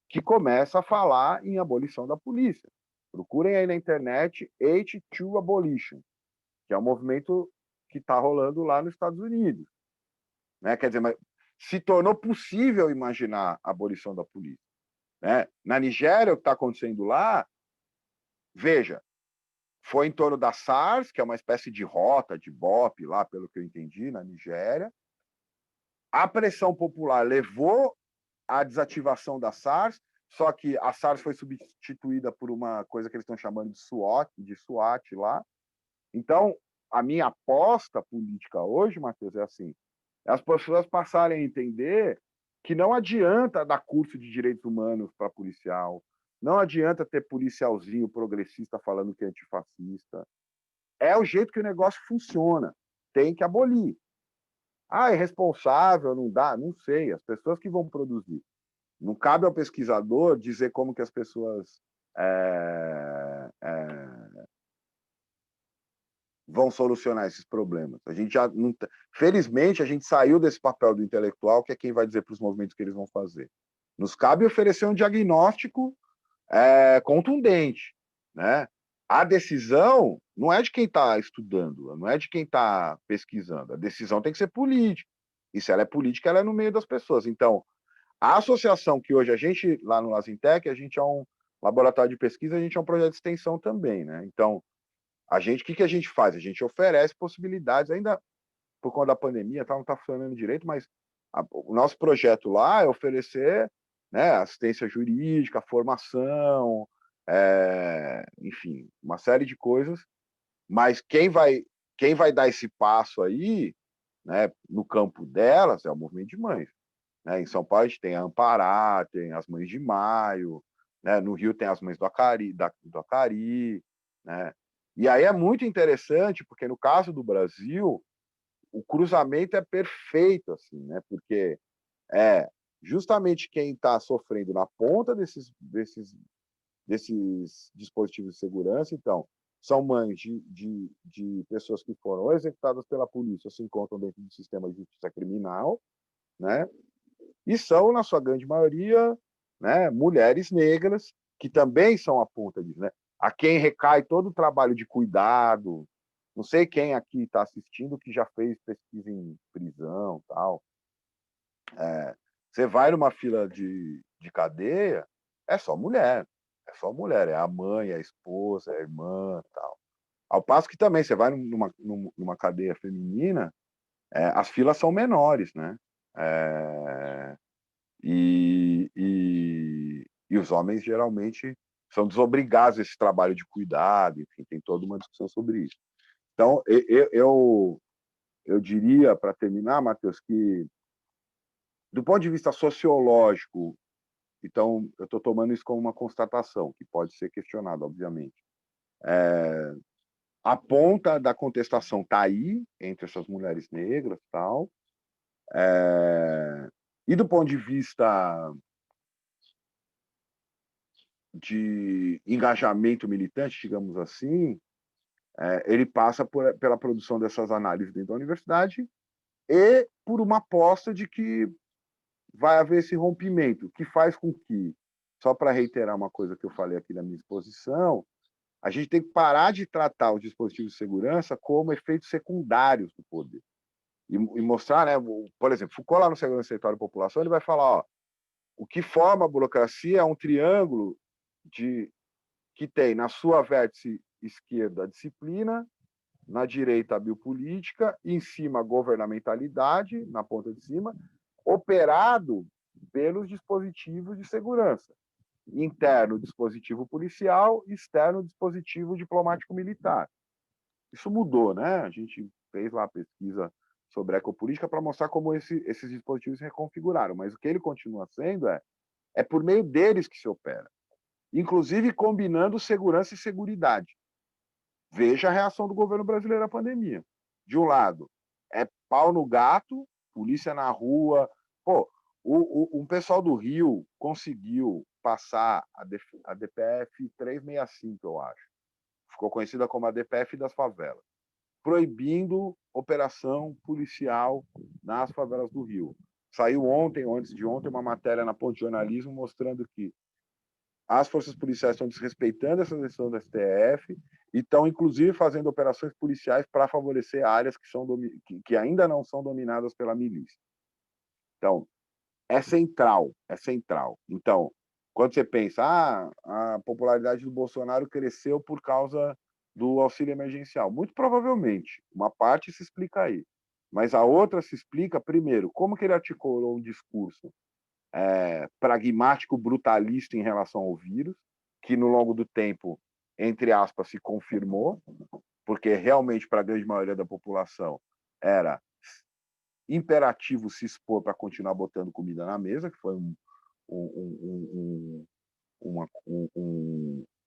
que começa a falar em abolição da polícia. Procurem aí na internet H2 Abolition, que é um movimento que está rolando lá nos Estados Unidos, né? Quer dizer, mas se tornou possível imaginar a abolição da polícia, né? Na Nigéria, o que está acontecendo lá, veja, foi em torno da SARS, que é uma espécie de rota, de BOP, lá, pelo que eu entendi, na Nigéria. A pressão popular levou à desativação da SARS, só que a SARS foi substituída por uma coisa que eles estão chamando de SWAT lá. Então, a minha aposta política hoje, Matheus, é assim, as pessoas passarem a entender que não adianta dar curso de direitos humanos para policial, não adianta ter policialzinho progressista falando que é antifascista. É o jeito que o negócio funciona. Tem que abolir. Ah, é responsável, não dá? Não sei. As pessoas que vão produzir. Não cabe ao pesquisador dizer como que as pessoas vão solucionar esses problemas. A gente já não, felizmente a gente saiu desse papel do intelectual, que é quem vai dizer para os movimentos que eles vão fazer. Nos cabe oferecer um diagnóstico contundente, né? a decisão não é de quem está estudando, não é de quem está pesquisando. A decisão tem que ser política. E se ela é política, ela é no meio das pessoas. Então, a associação que hoje a gente, lá no Lasintec, a gente é um laboratório de pesquisa, a gente é um projeto de extensão também, né? Então, o que a gente faz? A gente oferece possibilidades, ainda por conta da pandemia, não está funcionando direito, mas o nosso projeto lá é oferecer, né, assistência jurídica, formação, enfim, uma série de coisas, mas quem vai dar esse passo aí, né, no campo delas, é o movimento de mães. Né? Em São Paulo a gente tem a Ampará, tem as Mães de Maio, né? No Rio tem as Mães do Acari, né? E aí é muito interessante, porque no caso do Brasil, o cruzamento é perfeito, assim, né? Porque é justamente quem está sofrendo na ponta desses dispositivos de segurança, então, são mães de pessoas que foram executadas pela polícia, se encontram dentro do sistema de justiça criminal, né? E são, na sua grande maioria, né, mulheres negras, que também são a ponta disso, né? A quem recai todo o trabalho de cuidado. Não sei quem aqui está assistindo que já fez pesquisa em prisão, tal. Você vai numa fila de cadeia, é só mulher. É só mulher, é a mãe, é a esposa, é a irmã, tal. Ao passo que também você vai numa cadeia feminina, as filas são menores, né? E os homens geralmente são desobrigados a esse trabalho de cuidado, enfim, tem toda uma discussão sobre isso. Então, eu diria, para terminar, Matheus, que do ponto de vista sociológico, então, eu estou tomando isso como uma constatação, que pode ser questionada, obviamente. A ponta da contestação está aí, entre essas mulheres negras e tal. E do ponto de vista de engajamento militante, digamos assim, ele passa pela produção dessas análises dentro da universidade e por uma aposta de que vai haver esse rompimento, que faz com que, só para reiterar uma coisa que eu falei aqui na minha exposição, a gente tem que parar de tratar os dispositivos de segurança como efeitos secundários do poder. E mostrar, né, por exemplo, Foucault, lá no Segurança Setorial da População, ele vai falar, ó, o que forma a burocracia é um triângulo que tem na sua vértice esquerda a disciplina, na direita a biopolítica, em cima a governamentalidade, na ponta de cima, operado pelos dispositivos de segurança. Interno, dispositivo policial, externo, dispositivo diplomático-militar. Isso mudou, né? A gente fez lá a pesquisa sobre ecopolítica para mostrar como esses dispositivos se reconfiguraram, mas o que ele continua sendo é por meio deles que se opera, inclusive combinando segurança e seguridade. Veja a reação do governo brasileiro à pandemia. De um lado, é pau no gato, polícia na rua. Pô, um pessoal do Rio conseguiu passar a DPF 365, eu acho. Ficou conhecida como a DPF das favelas, proibindo operação policial nas favelas do Rio. Saiu ontem, ou antes de ontem, uma matéria na Ponte Jornalismo mostrando que as forças policiais estão desrespeitando essa decisão do STF e estão, inclusive, fazendo operações policiais para favorecer áreas que ainda não são dominadas pela milícia. Então, é central. Então, quando você pensa, a popularidade do Bolsonaro cresceu por causa do auxílio emergencial. Muito provavelmente, uma parte se explica aí. Mas a outra se explica, primeiro, como que ele articulou um discurso pragmático, brutalista em relação ao vírus, que no longo do tempo, entre aspas, se confirmou, porque realmente para a grande maioria da população era imperativo se expor para continuar botando comida na mesa, que foi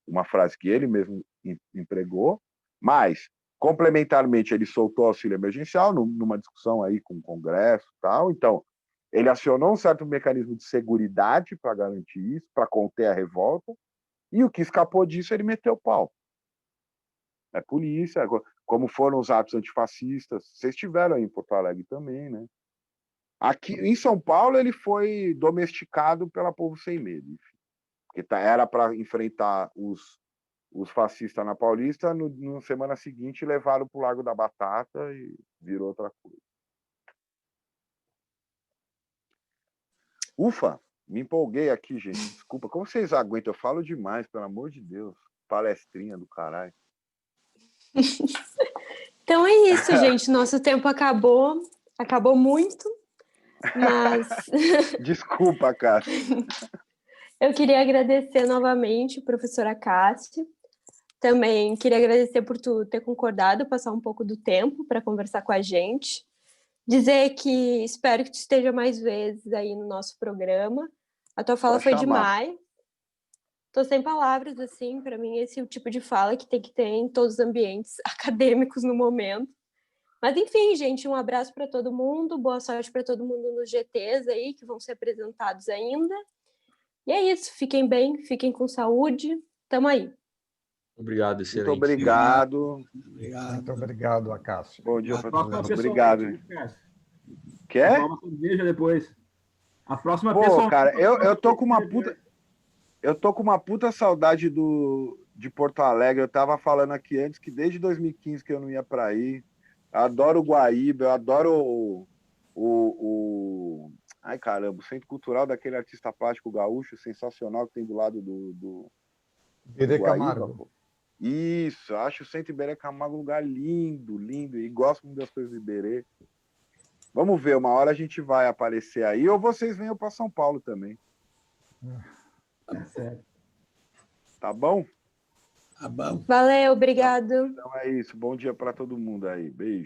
uma frase que ele mesmo empregou, mas complementarmente ele soltou auxílio emergencial numa discussão aí com o Congresso e tal, então ele acionou um certo mecanismo de seguridade para garantir isso, para conter a revolta, e o que escapou disso ele meteu o pau. É polícia, como foram os atos antifascistas, vocês estiveram aí em Porto Alegre também, né? Aqui em São Paulo ele foi domesticado pela Povo Sem Medo, enfim, porque era para enfrentar os os fascistas na Paulista, na semana seguinte levaram para o Largo da Batata e virou outra coisa. Ufa, me empolguei aqui, gente. Desculpa, como vocês aguentam? Eu falo demais, pelo amor de Deus. Palestrinha do caralho. Então é isso, gente. Nosso tempo acabou muito, mas Desculpa, Cássia. eu queria agradecer novamente, professora Cássia. Também queria agradecer por tu ter concordado, passar um pouco do tempo para conversar com a gente. Dizer que espero que tu esteja mais vezes aí no nosso programa. A tua fala foi demais. Tô sem palavras, assim, para mim esse é o tipo de fala que tem que ter em todos os ambientes acadêmicos no momento. Mas enfim, gente, um abraço para todo mundo, boa sorte para todo mundo nos GTs aí, que vão ser apresentados ainda. E é isso, fiquem bem, fiquem com saúde, tamo aí. Obrigado, excelente. Muito obrigado. Muito obrigado, Acácio. Bom dia para próxima todos. pessoa. Obrigado. Quer? Uma cerveja depois. A próxima Pô, pessoa. cara, eu tô com uma puta. Eu tô com uma puta saudade de Porto Alegre. Eu tava falando aqui antes que desde 2015 que eu não ia para aí. Eu adoro o Guaíba, eu adoro ai, caramba, o Centro Cultural daquele artista plástico gaúcho sensacional que tem do lado do Iberê Guaíba, Camargo. pô. Isso, acho o Centro Iberê Camargo um lugar lindo, lindo, e gosto muito das coisas do Iberê. Vamos ver, uma hora a gente vai aparecer aí, ou vocês venham para São Paulo também. Certo. Tá bom? Tá bom. Valeu, obrigado. Então é isso, bom dia para todo mundo aí, beijo.